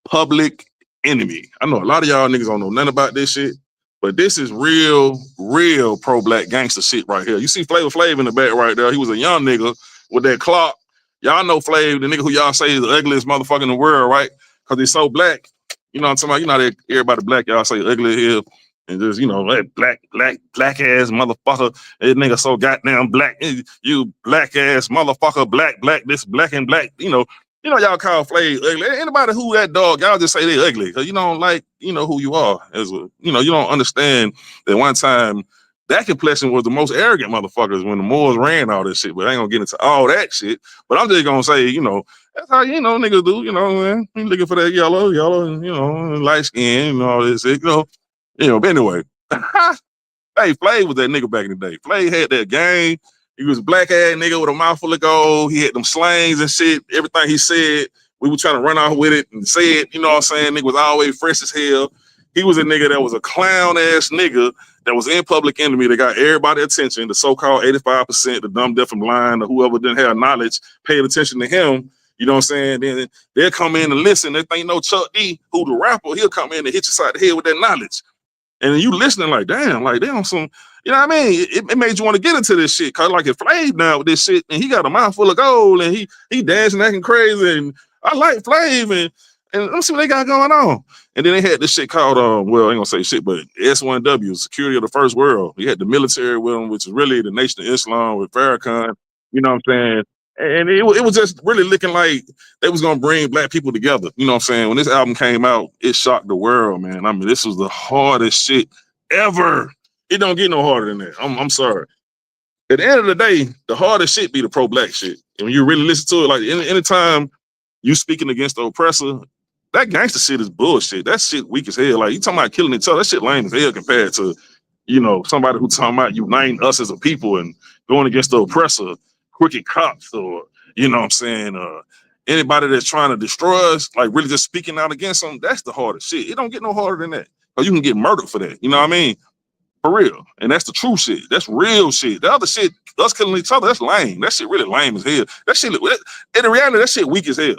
Public Enemy. I know a lot of y'all niggas don't know nothing about this shit, but this is real pro-black gangster shit right here. You see Flavor Flav in the back right there. He was a young nigga with that clock. Y'all know Flav, the nigga who y'all say is the ugliest motherfucker in the world, right? Because he's so black. You know what I'm talking about? You know that everybody black, y'all say ugly here. And just, you know, that black ass motherfucker. That nigga so goddamn black. You black ass motherfucker, black, this black and black, you know, y'all call Flav ugly. Anybody who that dog, y'all just say they ugly because you don't like, you know, who you are. You don't understand that one time that complexion was the most arrogant motherfuckers when the Moors ran all this shit. But I ain't gonna get into all that shit. But I'm just gonna say, you know, that's how, you know, niggas do, you know, man. You looking for that yellow, and, you know, light skin and all this shit, you know, but anyway. Hey, Flav was that nigga back in the day. Flav had that game. He was a black ass nigga with a mouthful of gold. He had them slangs and shit. Everything he said, we were trying to run off with it and say it. You know what I'm saying? Nigga was always fresh as hell. He was a nigga that was a clown ass nigga that was in Public Enemy that got everybody attention. The so-called 85%, the dumb, deaf, and blind, or whoever didn't have knowledge, paid attention to him. You know what I'm saying? Then they'll come in and listen. They think Chuck D, who the rapper, he'll come in and hit you side the head with that knowledge. And you listening like, damn, like they on some, you know what I mean? It made you want to get into this shit. Cause like if Flav now with this shit and he got a mouthful of gold and he dancing, acting crazy. And I like Flav and let me see what they got going on. And then they had this shit called, well, I ain't gonna say shit, but S1W, Security of the First World. He had the military with him, which is really the Nation of Islam with Farrakhan. You know what I'm saying? And it was just really looking like they was gonna bring black people together. You know what I'm saying? When this album came out, it shocked the world, man. I mean, this was the hardest shit ever. It don't get no harder than that. I'm sorry. At the end of the day, the hardest shit be the pro-black shit. And when you really listen to it, like anytime you speaking against the oppressor, that gangster shit is bullshit. That shit weak as hell. Like you talking about killing each other, that shit lame as hell compared to, you know, somebody who talking about uniting us as a people and going against the oppressor. Crooked cops or, you know what I'm saying, anybody that's trying to destroy us, like really just speaking out against them, that's the hardest shit. It don't get no harder than that. Or you can get murdered for that. You know what I mean? For real. And that's the true shit. That's real shit. The other shit, us killing each other, that's lame. That shit really lame as hell. That shit, in reality, that shit weak as hell.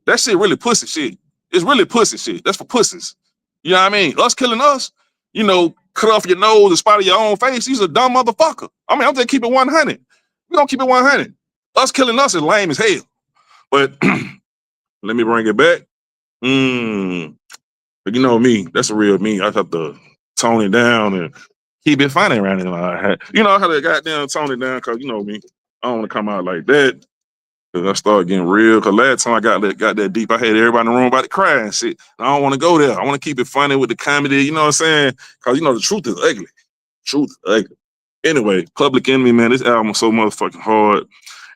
That shit really pussy shit. It's really pussy shit. That's for pussies. You know what I mean? Us killing us, you know, cut off your nose and spot of your own face. He's a dumb motherfucker. I mean, I'm just keep it 100. We gonna keep it 100. Us killing us is lame as hell. But let me bring it back. But you know me, that's a real me. I have to tone it down and keep it funny around it. You know, I had to goddamn tone it down because you know me. I don't want to come out like that. Cause I started getting real. Cause last time I got that deep, I had everybody in the room about to cry and shit. I don't want to go there. I want to keep it funny with the comedy. You know what I'm saying? Cause you know the truth is ugly. Truth is ugly. Anyway, Public Enemy, man, this album was so motherfucking hard.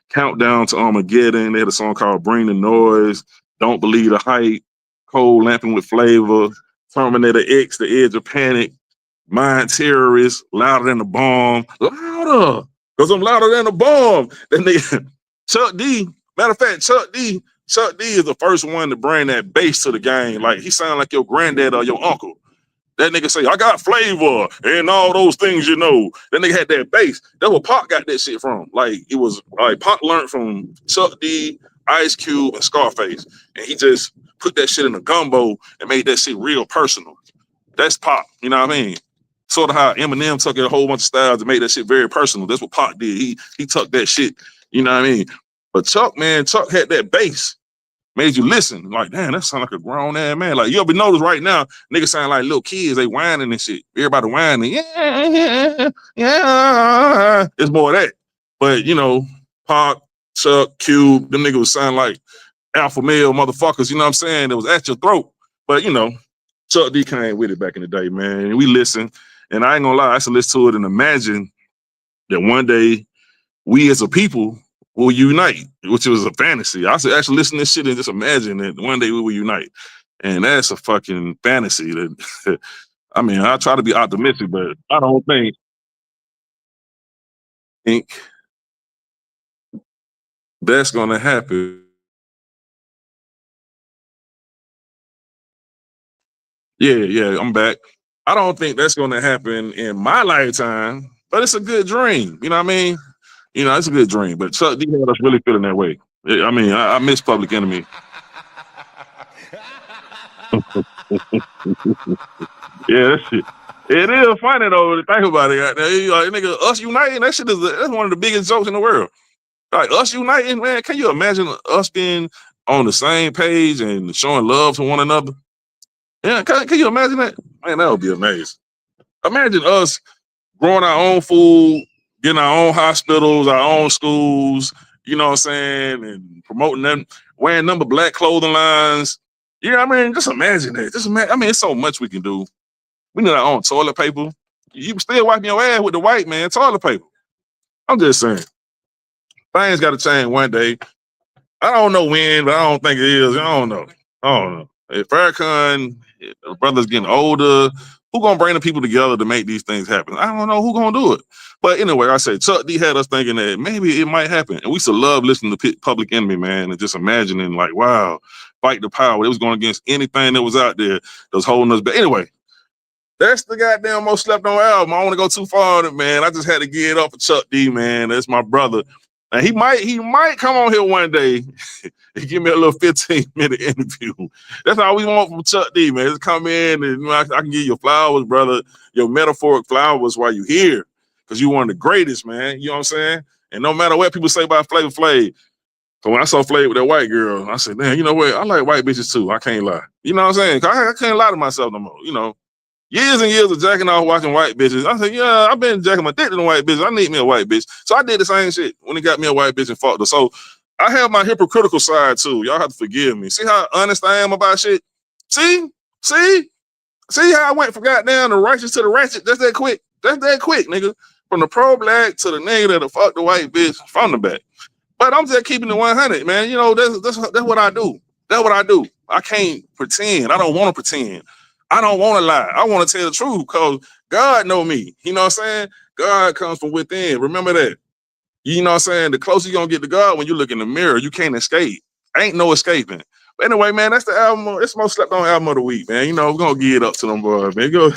Countdown to Armageddon. They had a song called Bring the Noise. Don't Believe the Hype. Cold Lamping with Flavor. Terminator X, The Edge of Panic. Mind Terrorist. Louder Than the Bomb. Louder. Cause I'm louder than the bomb. Then they Chuck D, matter of fact, Chuck D is the first one to bring that bass to the game. Like he sound like your granddad or your uncle. That nigga say, I got flavor and all those things, you know. That nigga had that bass. That's where Pac got that shit from. Like it was like Pac learned from Chuck D, Ice Cube, and Scarface. And he just put that shit in a gumbo and made that shit real personal. That's Pac, you know what I mean? Sort of how Eminem took a whole bunch of styles to make that shit very personal. That's what Pac did. He took that shit. You know what I mean? But Chuck, man, Chuck had that bass. Made you listen. Like, damn, that sound like a grown ass man. Like, you ever notice right now, niggas sound like little kids, they whining and shit. Everybody whining. Yeah. It's more of that. But, you know, Pac, Chuck, Cube, them niggas sound like alpha male motherfuckers, you know what I'm saying? It was at your throat. But, you know, Chuck D came with it back in the day, man. And we listen. And I ain't gonna lie, I used to listen to it and imagine that one day we as a people will unite, which was a fantasy. I should actually listen to this shit and just imagine that one day we will unite. And that's a fucking fantasy. That I mean, I try to be optimistic, but I don't think that's gonna happen. Yeah, I'm back. I don't think that's gonna happen in my lifetime, but it's a good dream. You know what I mean? You know, it's a good dream. But Chuck D had us really feeling that way. I mean, I miss Public Enemy. Yeah, that shit. It is funny though to think about it. Like, nigga, us uniting, that's one of the biggest jokes in the world. Like us uniting, man. Can you imagine us being on the same page and showing love to one another? Yeah, can you imagine that? Man, that would be amazing. Imagine us growing our own food, getting our own hospitals, our own schools, you know what I'm saying, and promoting them, wearing number black clothing lines. You know what I mean? Just imagine that. I mean, it's so much we can do. We need our own toilet paper. You still wiping your ass with the white man toilet paper. I'm just saying. Things got to change one day. I don't know when, but I don't think it is. I don't know. If Farrakhan, the brother's getting older, who gonna bring the people together to make these things happen? I don't know who gonna do it. But anyway, I say Chuck D had us thinking that maybe it might happen. And we used to love listening to Public Enemy, man, and just imagining like, wow, fight the power. It was going against anything that was out there that was holding us back. Anyway, that's the goddamn most slept on album. I don't want to go too far on it, man. I just had to get it up for Chuck D, man. That's my brother. And he might come on here one day and give me a little 15-minute interview. That's all we want from Chuck D, man. Just come in and you know, I can give you flowers, brother, your metaphoric flowers while you're here. Because you're one of the greatest, man. You know what I'm saying? And no matter what people say about Flavor Flav, so when I saw Flav with that white girl, I said, man, you know what? I like white bitches too. I can't lie. You know what I'm saying? I can't lie to myself no more. You know, years and years of jacking off watching white bitches. I said, yeah, I've been jacking my dick to the white bitches. I need me a white bitch. So I did the same shit when he got me a white bitch and fucked her. So I have my hypocritical side too. Y'all have to forgive me. See how honest I am about shit? See how I went from goddamn the righteous to the ratchet? That's that quick, nigga. From the pro-black to the nigga that'll fuck the white bitch from the back. But I'm just keeping it 100, man. You know, that's what I do. That's what I do. I can't pretend. I don't want to pretend. I don't want to lie. I want to tell the truth because God know me. You know what I'm saying? God comes from within. Remember that. You know what I'm saying? The closer you're going to get to God when you look in the mirror, you can't escape. Ain't no escaping. But anyway, man, that's the album. It's the most slept on album of the week, man. You know, we're gonna give it up to them boys, man. Go,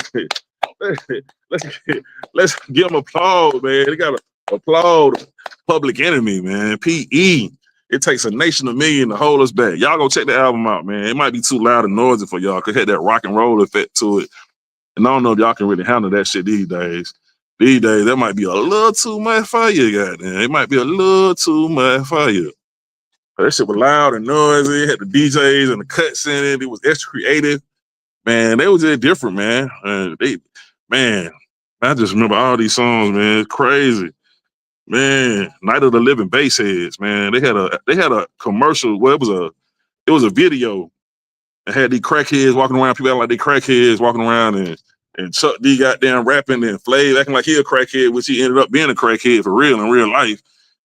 let's give them applause, man. They got to applaud Public Enemy, man. PE. It takes a nation of million to hold us back. Y'all go check the album out, man. It might be too loud and noisy for y'all. Cause it had that rock and roll effect to it. And I don't know if y'all can really handle that shit these days. These days, that might be a little too much for you, goddamn. It might be a little too much for you. That shit was loud and noisy. It had the DJs and the cuts in it. It was extra creative. Man, they was just different, man. I just remember all these songs, man. It's crazy. Man, Night of the Living Bassheads, man. They had a commercial. Well, it was a video. And had these crackheads walking around. People acting like they crackheads walking around, and Chuck D goddamn rapping, and Flav acting like he a crackhead, which he ended up being a crackhead for real in real life.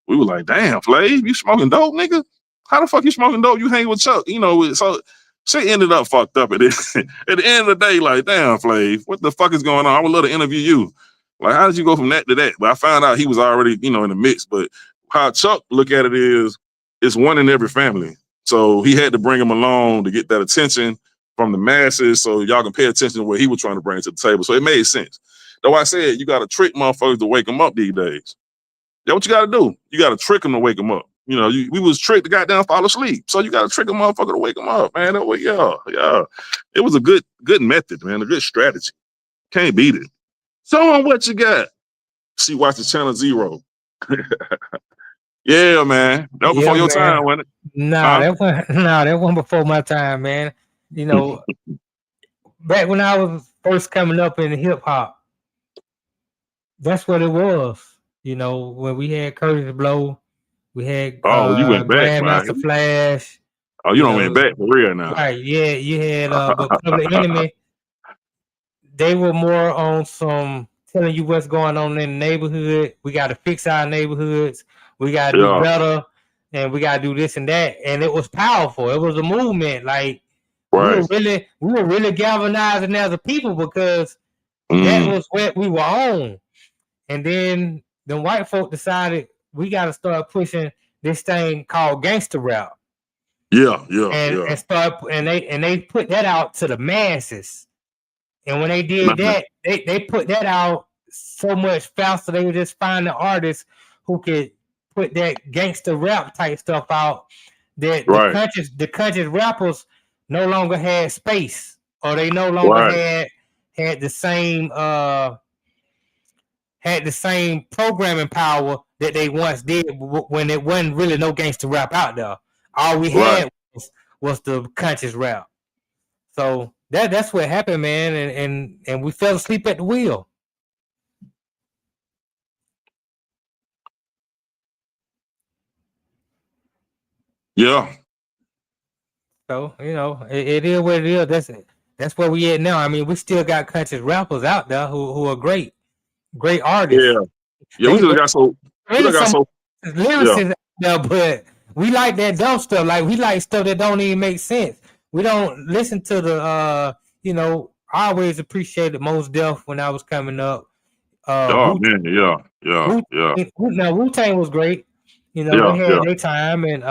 We were like, damn, Flav, you smoking dope, nigga? How the fuck you smoking dope? You hang with Chuck, you know? So shit ended up fucked up at the end of the day. Like, damn, Flav, what the fuck is going on? I would love to interview you. Like, how did you go from that to that? But I found out he was already, you know, in the mix. But how Chuck look at it is, it's one in every family. So he had to bring him along to get that attention from the masses so y'all can pay attention to what he was trying to bring to the table. So it made sense. Though I said you got to trick motherfuckers to wake them up these days. That's what you got to do. You got to trick them to wake them up. You know, we was tricked to goddamn fall asleep. So you got to trick a motherfucker to wake them up, man. That way, yeah. It was a good method, man, a good strategy. Can't beat it. Show them what you got. See, watch the Channel Zero. Yeah, man. That was before your time, wasn't it?
That wasn't before my time, man. You know, back when I was first coming up in hip hop, that's what it was. You know, when we had Curtis Blow, we had
you went back,
Grandmaster Flash.
Oh, you don't went back for real now.
Right, yeah, you had but Public Enemy, they were more on some telling you what's going on in the neighborhood. We got to fix our neighborhoods. We got to do better, and we got to do this and that. And it was powerful. It was a movement. Like, we were really galvanizing as a people because that was what we were on. And then the white folk decided we got to start pushing this thing called gangster rap. And they put that out to the masses. And when they did that, they put that out so much faster. They would just find the artists who could put that gangster rap type stuff out. That the conscious rappers no longer had space, or they no longer had the same programming power that they once did when it wasn't really no gangster rap out there. All we had was the conscious rap. So that's what happened, man, and we fell asleep at the wheel.
Yeah.
So, you know, it is what it is. That's where we at now. I mean, we still got conscious rappers out there who are great artists.
Yeah, we just got so
lyrics out there, but we like that dumb stuff. Like, we like stuff that don't even make sense. We don't listen to the I always appreciated Mos Def when I was coming up.
Now
Wu-Tang was great. You know, they had their time, and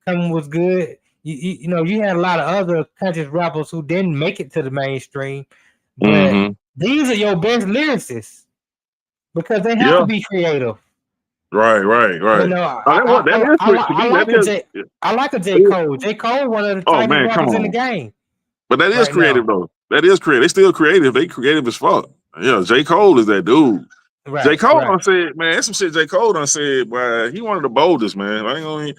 Coming was good. You know, you had a lot of other conscious rappers who didn't make it to the mainstream, but these are your best lyricists because they have to be creative.
Right.
You know, I like a J. Cole. J. Cole, one of the top rappers in the game.
But that is creative, though. That is creative. They still creative. They creative as fuck. Yeah, J. Cole is that dude. Right, J. Cole done said, man, that's some shit J. Cole done said, boy, he one of the boldest, man. Niggas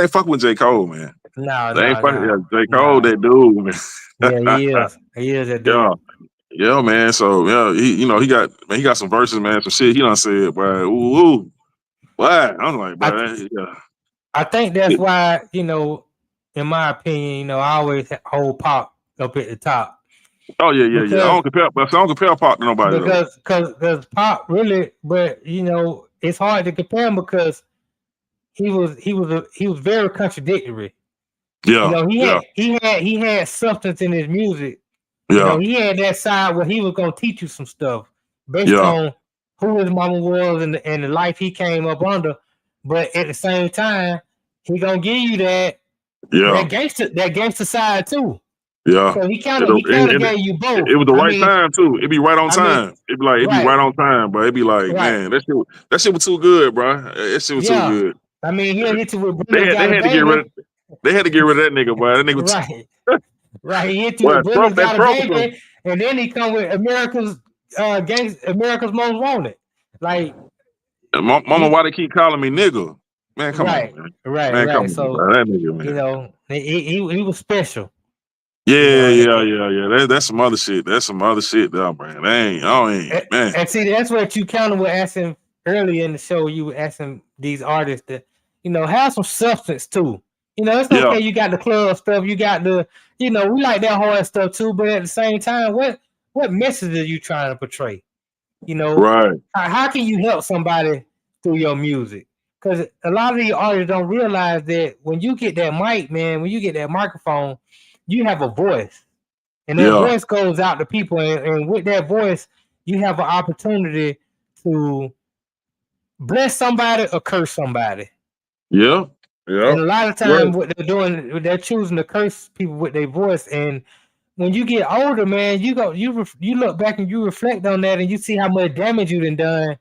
ain't fucking with J. Cole, man. J. Cole, that dude, man.
Yeah, he is that dude.
Yeah, man. So he got some verses, man. Some shit he done said, boy. Why? I'm like, boy,
I think that's why, you know, in my opinion, I always hold Pop up at the top.
Oh yeah. I don't compare Pop to nobody
because Pop really, but it's hard to compare him because he was very contradictory.
Yeah,
he had substance in his music.
Yeah,
he had that side where he was gonna teach you some stuff based on who his mama was and the life he came up under. but at the same time, he gonna give you that gangster side too.
Yeah.
So he kind of gave you both.
It was the
I
right
mean,
time too. It'd be right on time. It'd be
right.
right on time, but it'd be like,
Right.
man, that shit was too good, bro. That shit was too
Yeah.
good.
I mean, he'll hit you with
They
Brenda Got a
had to get rid.
Baby.
They had to get rid of that nigga, boy. That nigga.
Right. He hit you
Boy,
with Brenda Got a
Trump,
Baby, and then he come with America's Most Wanted. Like,
Mama, why they keep calling me nigga? Man, come on, man.
Right.
Man, come
So,
on, bro. That nigga, man.
You know, he was special.
Yeah. That's some other shit. That's some other shit, though, man. Man.
And see, that's what you kind of were asking earlier in the show. You were asking these artists to, have some substance too. It's okay. You got the club stuff. You got the, we like that hard stuff too. But at the same time, what message are you trying to portray?
Right.
How can you help somebody through your music? Because a lot of these artists don't realize that when you get that mic, man, when you get that microphone, you have a voice, and that voice goes out to people, and with that voice, you have an opportunity to bless somebody or curse somebody.
Yeah.
And a lot of times, what they're doing, they're choosing to curse people with their voice. And when you get older, man, you look back and you reflect on that, and you see how much damage you done.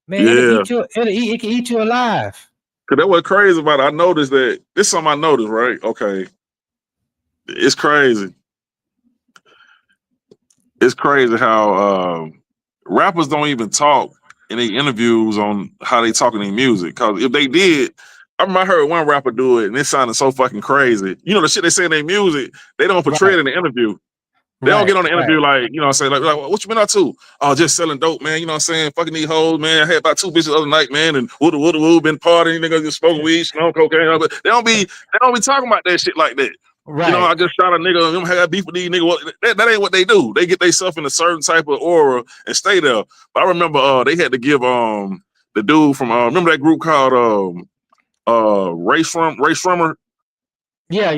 Man, it can eat you alive.
Cause that was crazy about it. I noticed that this is something I noticed, right? Okay. It's crazy. It's crazy how rappers don't even talk in their interviews on how they talk in their music. Cause if they did, I remember I heard one rapper do it and it sounded so fucking crazy. The shit they say in their music, they don't portray it in the interview. They don't get on the interview like, say like what you been up to? Oh, just selling dope, man. You know what I'm saying? Fucking these hoes, man. I had about 2 bitches the other night, man, and woulda been partying, niggas just smoking weed, smoking cocaine. But they don't be talking about that shit like that.
Right.
I just shot a nigga, them had beef with these niggas. That ain't what they do. They get themselves in a certain type of aura and stay there. But I remember they had to give the dude from remember that group called Ray Shrummer?
Yeah.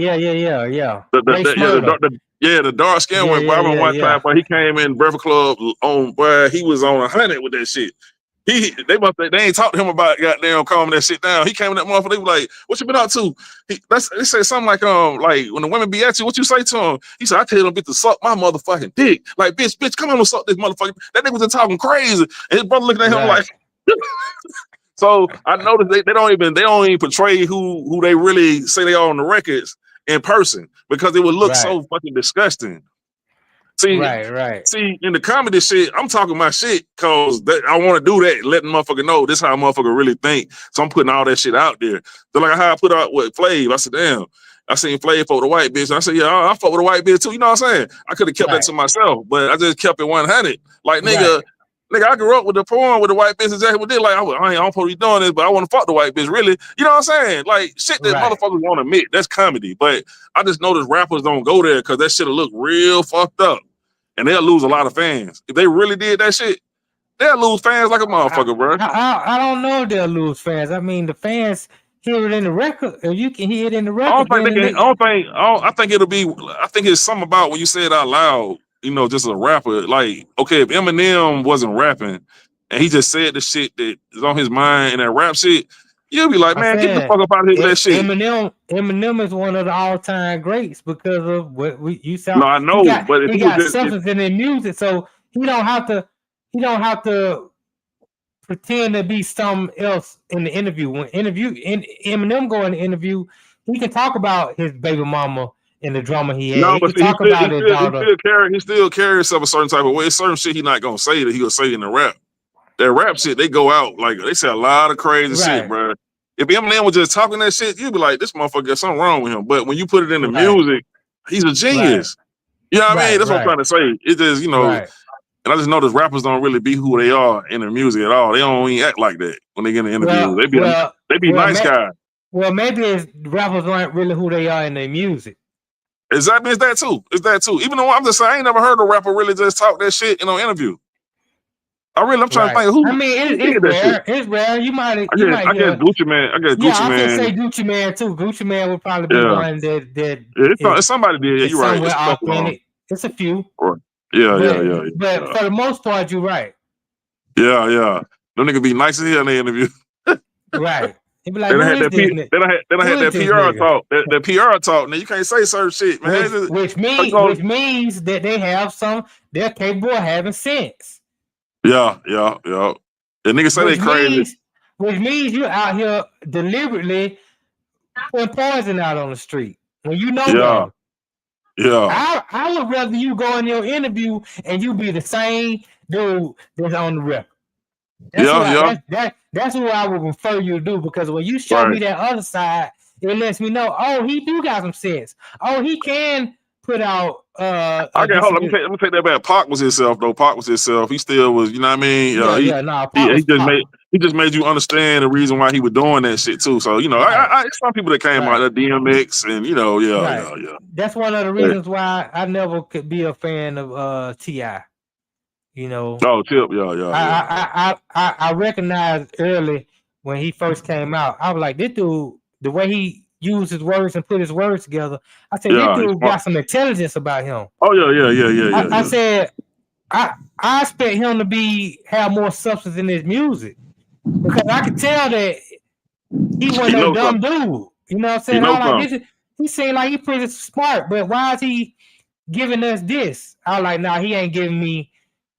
The dark skin one. I remember one time, but he came in Breakfast Club he was on 100 with that shit. They ain't talked to him about goddamn calming that shit down. He came in that motherfucker. They was like, "What you been up to?" They said something like when the women be at you, what you say to him? He said, "I tell them bitch to suck my motherfucking dick. Like bitch, come on and suck this motherfucker." That nigga was just talking crazy, and his brother looking at him like. So I noticed they don't even portray who they really say they are on the records in person because it would look so fucking disgusting. See, See, in the comedy shit, I'm talking my shit because I want to do that, letting motherfucker know this how a motherfucker really think. So I'm putting all that shit out there. So like how I put out with Flav, I said, damn, I seen Flav fuck with a white bitch. I said, yeah, I fuck with a white bitch too. You know what I'm saying? I could have kept that to myself, but I just kept it 100. Like nigga, I grew up with the porn with the white bitch exactly what did. Like I don't supposed to be doing this, but I want to fuck the white bitch. Really, you know what I'm saying? Like shit that motherfuckers won't admit. That's comedy. But I just noticed rappers don't go there because that shit'll look real fucked up, and they'll lose a lot of fans if they really did that shit. They'll lose fans like a motherfucker, bro.
I don't know if they'll lose fans. I mean, the fans hear it in the record, or you can hear it in the record.
I think it's something about when you say it out loud. Just a rapper, like, okay, if Eminem wasn't rapping and he just said the shit that is on his mind and that rap shit, you'll be like, man, get the fuck up out of here with that shit.
Eminem is one of the all-time greats because of what you saw.
No, I know, but
he got substance in his music, so he don't have to pretend to be something else in the interview. When Eminem go in the interview, he can talk about his baby mama and the drama he had.
No, but he still carries himself a certain type of way. Certain shit he not gonna say that he'll say in the rap. That rap shit, they go out like they say a lot of crazy shit, bro. If Eminem was just talking that shit, you'd be like, this motherfucker got something wrong with him. But when you put it in the music, he's a genius. You know what I mean? That's what I'm trying to say. It's just, and I just notice rappers don't really be who they are in their music at all. They don't even act like that when they get in the interview. They be nice guys.
Well, maybe rappers aren't really who they are in their music.
Exactly, it's that too. Even though I'm just saying, I ain't never heard a rapper really just talk that shit in an interview. I'm trying to think who.
I mean, it's rare. It's rare. You might. I
guess Gucci Man. I
could say Gucci Man too. Gucci Man would probably be one that
somebody did. Yeah, you're right.
It's authentic. It's a few.
Yeah.
But for the most part, you're right.
Yeah. Them niggas be nice as hell in the interview.
Right. He'd be like,
Then I
who
had
is
that
this nigga?
then I had
Who is
that
this
PR
nigga?
talk. That PR talk. Now you can't say certain shit, man.
Which means that they have they're capable of having sense.
Yeah. The niggas say they crazy.
Which means you're out here deliberately putting poison out on the street when you know better.
Yeah.
I would rather you go in your interview and you be the same dude that's on the record. That's what I would prefer you to do, because when you show me that other side, it lets me know, oh, he do got some sense. Oh, he can put out
Hold on, let me take that back. Pac was himself though. Pac was himself. He still was, you know what I mean? He just made you understand the reason why he was doing that shit too. So, you know, I some people that came out of DMX and, you know, yeah.
That's one of the reasons why I never could be a fan of T.I. You know.
Oh, Tip, yeah.
I recognized early when he first came out. I was like, this dude, the way he used his words and put his words together, I said, this dude got some intelligence about him.
Oh yeah.
I said, I expect him to have more substance in his music, because I could tell that he wasn't no dumb dude. You know what I'm saying? He seemed like he pretty smart, but why is he giving us this? I was like, nah, he ain't giving me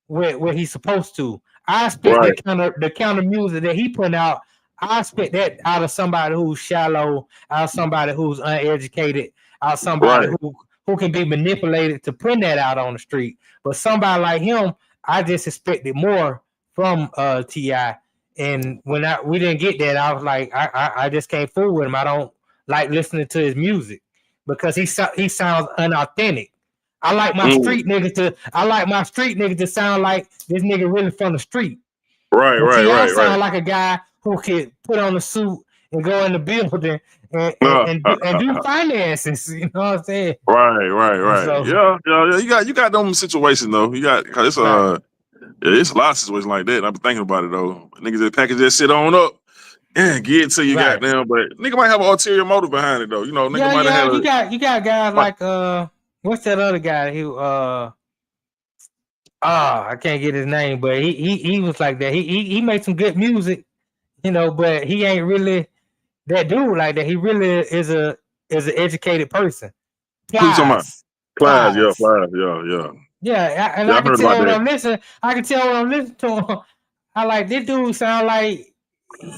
what he's supposed to. I expect the kind of music that he put out. I expect that out of somebody who's shallow, out of somebody who's uneducated, out of somebody who can be manipulated to put that out on the street. But somebody like him, I just expected more from T.I. And when we didn't get that, I was like, I just can't fool with him. I don't like listening to his music because he sounds unauthentic. I like my street niggas to sound like this nigga really from the street.
Right.
Sound like a guy who could put on a suit and go in the building and do finances. You know what I'm saying?
Right. So, yeah. You got them situations though. You got, cause it's a lot of situations like that. I've been thinking about it though. Niggas that package that shit on up. Yeah, get it to you, goddamn. But nigga might have an ulterior motive behind it though. You know, nigga might have.
You got guys like what's that other guy who I can't get his name, but he was like that. He made some good music, you know, but he ain't really that dude like that. He really is an educated person.
Who's talking about? Plies, yeah.
Yeah, and I can tell when I'm listening. I can tell when I'm listening to him. I like this dude sound like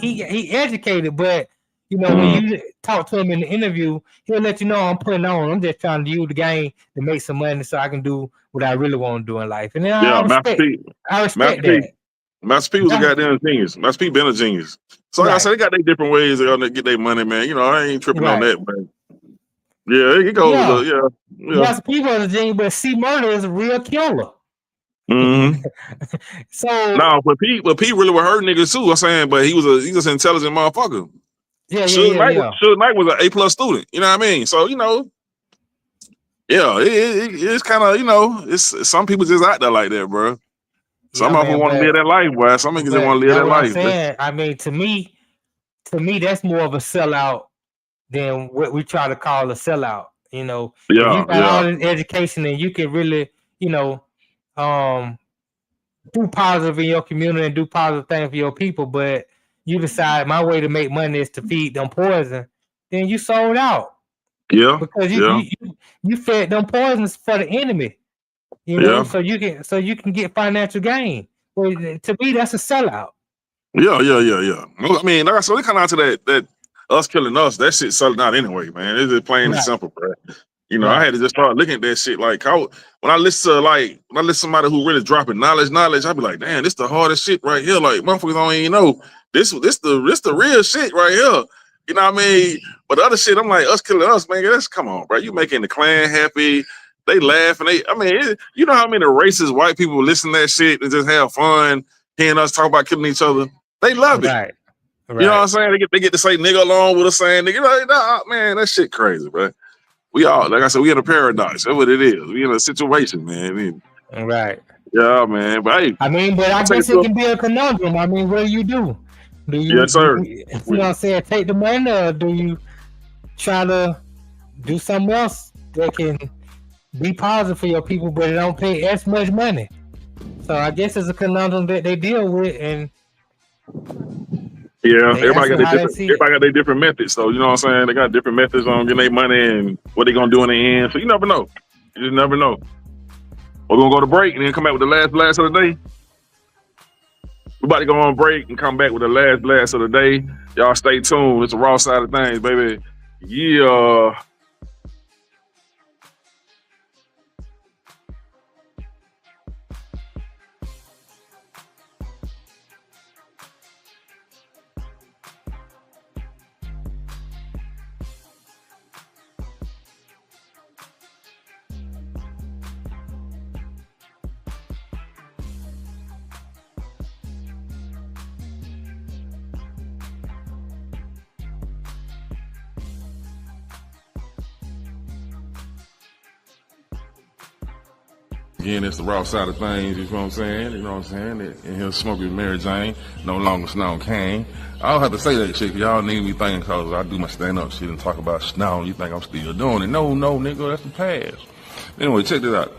he educated, but you know, when you talk to him in the interview, he'll let you know I'm putting on. I'm just trying to use the game to make some money so I can do what I really want to do in life. And then I respect that.
Master P was a goddamn genius. Master P been a genius. So like I said, they got their different ways to get their money, man. You know, I ain't tripping on that, man. Yeah, it goes. Yeah.
Master P was a genius, but C Murder is a real killer. So
but P really was hurting niggas too. I'm saying, but he's an intelligent motherfucker.
Yeah.
Suge Knight was an A+ student. You know what I mean? So you know, it's kind of, you know, it's some people just out there like that, bro. Some of them want to live that life, boy. Some niggas just want to live that life.
I mean, to me, that's more of a sellout than what we try to call a sellout. You know, if you got all this education and you can really, you know, do positive in your community and do positive things for your people, but you decide my way to make money is to feed them poison, then you sold out.
Yeah.
Because you fed them poisons for the enemy. You know, so you can get financial gain. Well, to me, that's a sellout.
Yeah. I mean, like I said, we come out to that us killing us, that shit selling out anyway, man. It's just plain and simple, bro. You know, I had to just start looking at that shit. Like, when I listen to somebody who really dropping knowledge, I'd be like, damn, this the hardest shit right here. Like, motherfuckers don't even know this the real shit right here. You know what I mean? But the other shit, I'm like, us killing us, man. Come on, bro. You making the clan happy. They laugh and you know how many racist white people listen to that shit and just have fun hearing us talk about killing each other? They love it. Right. You know what I'm saying? They get to say nigga along with us saying nigga. Like, nah, man, that shit crazy, bro. We all, like I said, we in a paradox. That's what it is. We in a situation, man.
Right.
Yeah, man. But hey,
I guess it can be a conundrum. I mean, what do you do?
Yes, sir.
You know what I'm saying? Take the money, or do you try to do something else that can be positive for your people, but it don't pay as much money? So I guess it's a conundrum that they deal with, and
Yeah,
They ask them how they see it.
everybody got their different methods. So you know what I'm saying? They got different methods on getting their money and what they gonna do in the end. So you never know. You just never know. We're gonna go to break and then come back with the last blast of the day. We're about to go on break and come back with the last blast of the day. Y'all stay tuned. It's the Raw Side of Things, baby. Yeah. Again, it's the Raw Side of Things, you know what I'm saying? You know what I'm saying? And he'll smoke with Mary Jane, no longer Snow Kane. I don't have to say that shit, cause y'all need me thinking, cause I do my stand-up shit and talk about Snow, you think I'm still doing it. No, nigga, that's the past. Anyway, check this out.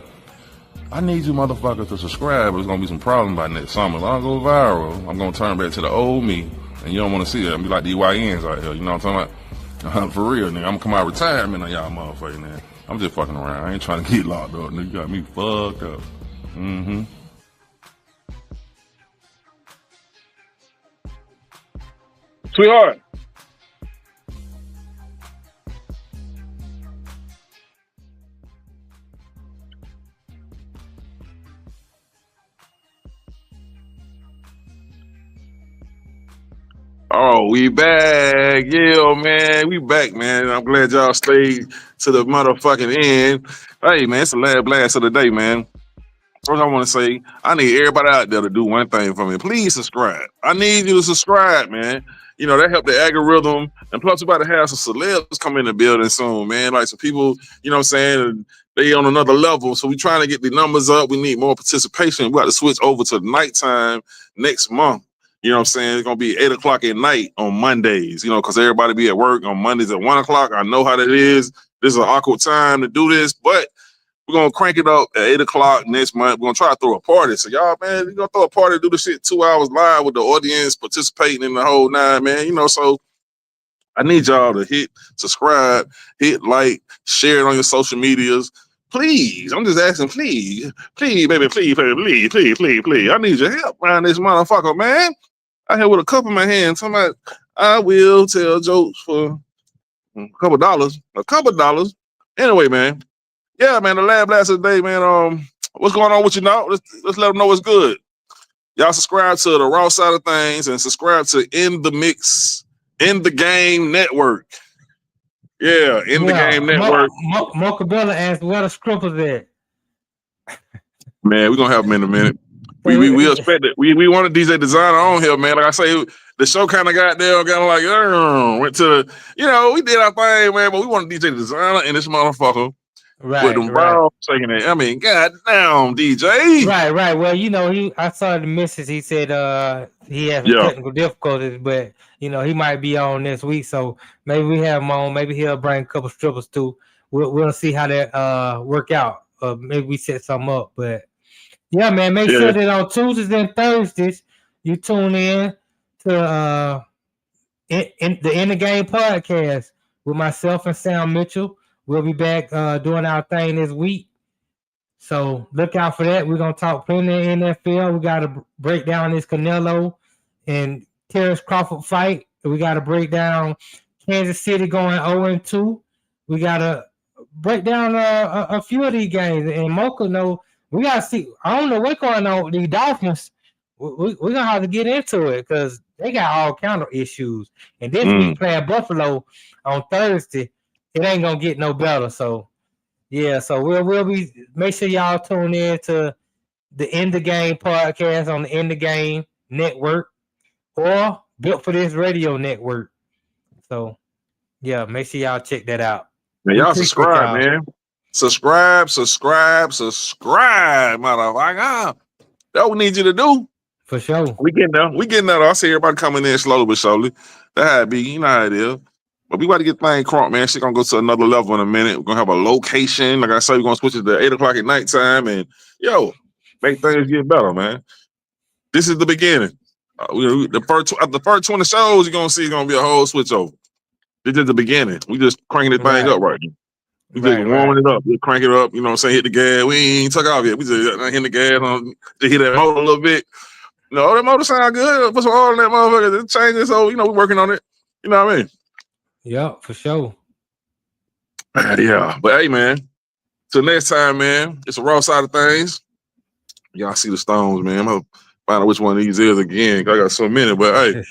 I need you motherfuckers to subscribe, there's gonna be some problems by next summer. If I go viral, I'm gonna turn back to the old me, and you don't wanna see that. I'm be like the YNs out here, you know what I'm talking about? For real, nigga, I'm gonna come out of retirement on y'all motherfuckers, man. I'm just fucking around. I ain't trying to get locked up. Nigga got me fucked up. Mm-hmm. Sweetheart. Oh, we back. Yeah, man. We back, man. I'm glad y'all stayed to the motherfucking end. Hey, man, it's the last blast of the day, man. First, I want to say, I need everybody out there to do one thing for me. Please subscribe. I need you to subscribe, man. You know, that help the algorithm. And plus, we're about to have some celebs come in the building soon, man. Like some people, you know what I'm saying, they on another level. So we trying to get the numbers up. We need more participation. We got to switch over to nighttime next month. You know what I'm saying? It's going to be 8 o'clock at night on Mondays, you know, because everybody be at work on Mondays at 1 o'clock. I know how that is. This is an awkward time to do this, but we're going to crank it up at 8 o'clock next month. We're going to try to throw a party. So y'all, man, we're going to throw a party, do the shit 2 hours live with the audience participating in the whole nine, man. You know, so I need y'all to hit subscribe, hit like, share it on your social medias. Please, I'm just asking, please, baby, please. I need your help around this motherfucker, man. I here with a cup in my hand. Somebody, I will tell jokes for a couple dollars. Anyway, man. Yeah, man, the last blast of the day, man. What's going on with you now? Let's let them know what's good. Y'all subscribe to the Raw Side of Things and subscribe to In the Game Network. Yeah, In the Game Network.
Mocha Bella asked where the scribbles at.
Man, we're gonna have them in a minute. We expect it. We want a DJ designer on here, man. Like I say, the show kind of got there, kind of like went to you know, we did our thing, man. But we want a DJ designer in this motherfucker.
Right,
with them balls shaking it. I mean, goddamn, DJ.
Right. Well, you know, I saw the message. He said he has technical difficulties, but you know, he might be on this week. So maybe we have him on. Maybe he'll bring a couple strippers too. We'll see how that work out. Maybe we set something up. But yeah, man, make sure that on Tuesdays and Thursdays you tune in to in the Game podcast with myself and Sam Mitchell. We'll be back doing our thing this week. So look out for that. We're going to talk plenty of NFL. We got to break down this Canelo and Terrence Crawford fight. We got to break down Kansas City going 0-2. We got to break down a few of these games. And Mocha, we got to see. I don't know what's going on with these Dolphins. We're going to have to get into it because they got all kind of issues. And this week playing Buffalo on Thursday, it ain't gonna get no better. So yeah, so we'll be make sure y'all tune in to the In the Game podcast on the In the Game network or Built for This radio network. So yeah, make sure y'all check that out.
Man, y'all subscribe, man. Subscribe, motherfucker. That's what we need you to do.
For sure.
We getting there. I see everybody coming in slowly but surely. That how it be, you know how it is. But we about to get things crunk, man. Shit gonna go to another level in a minute. We're gonna have a location. Like I said, we're gonna switch it to 8 o'clock at nighttime and make things get better, man. This is the beginning. The first 20 shows you're gonna see is gonna be a whole switch over. This is the beginning. We just cranking the thing up right now. We just warming it up. We crank it up. You know what I'm saying? Hit the gas. We ain't took off yet. We just hit the gas on to hit that motor a little bit. No, that motor sound good. Put some oil in that motherfucker. Change it. So we're working on it. You know what I mean?
Yeah, for sure.
Yeah, but hey, man. Till next time, man. It's a Raw Side of Things. Y'all see the Stones, man. I'm gonna find out which one of these is again. I got so many, but hey,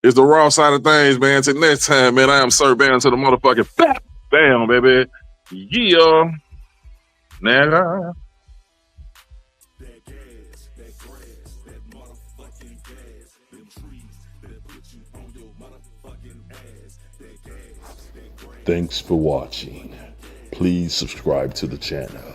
it's the Raw Side of Things, man. Till next time, man. I am Sir Bam to the motherfucking bam, baby. Yeah. Nigga.
That gas, that grass, that motherfucking gas. Them trees that put you on your motherfucking ass. That gas, that grass.
Thanks for watching. Please subscribe to the channel.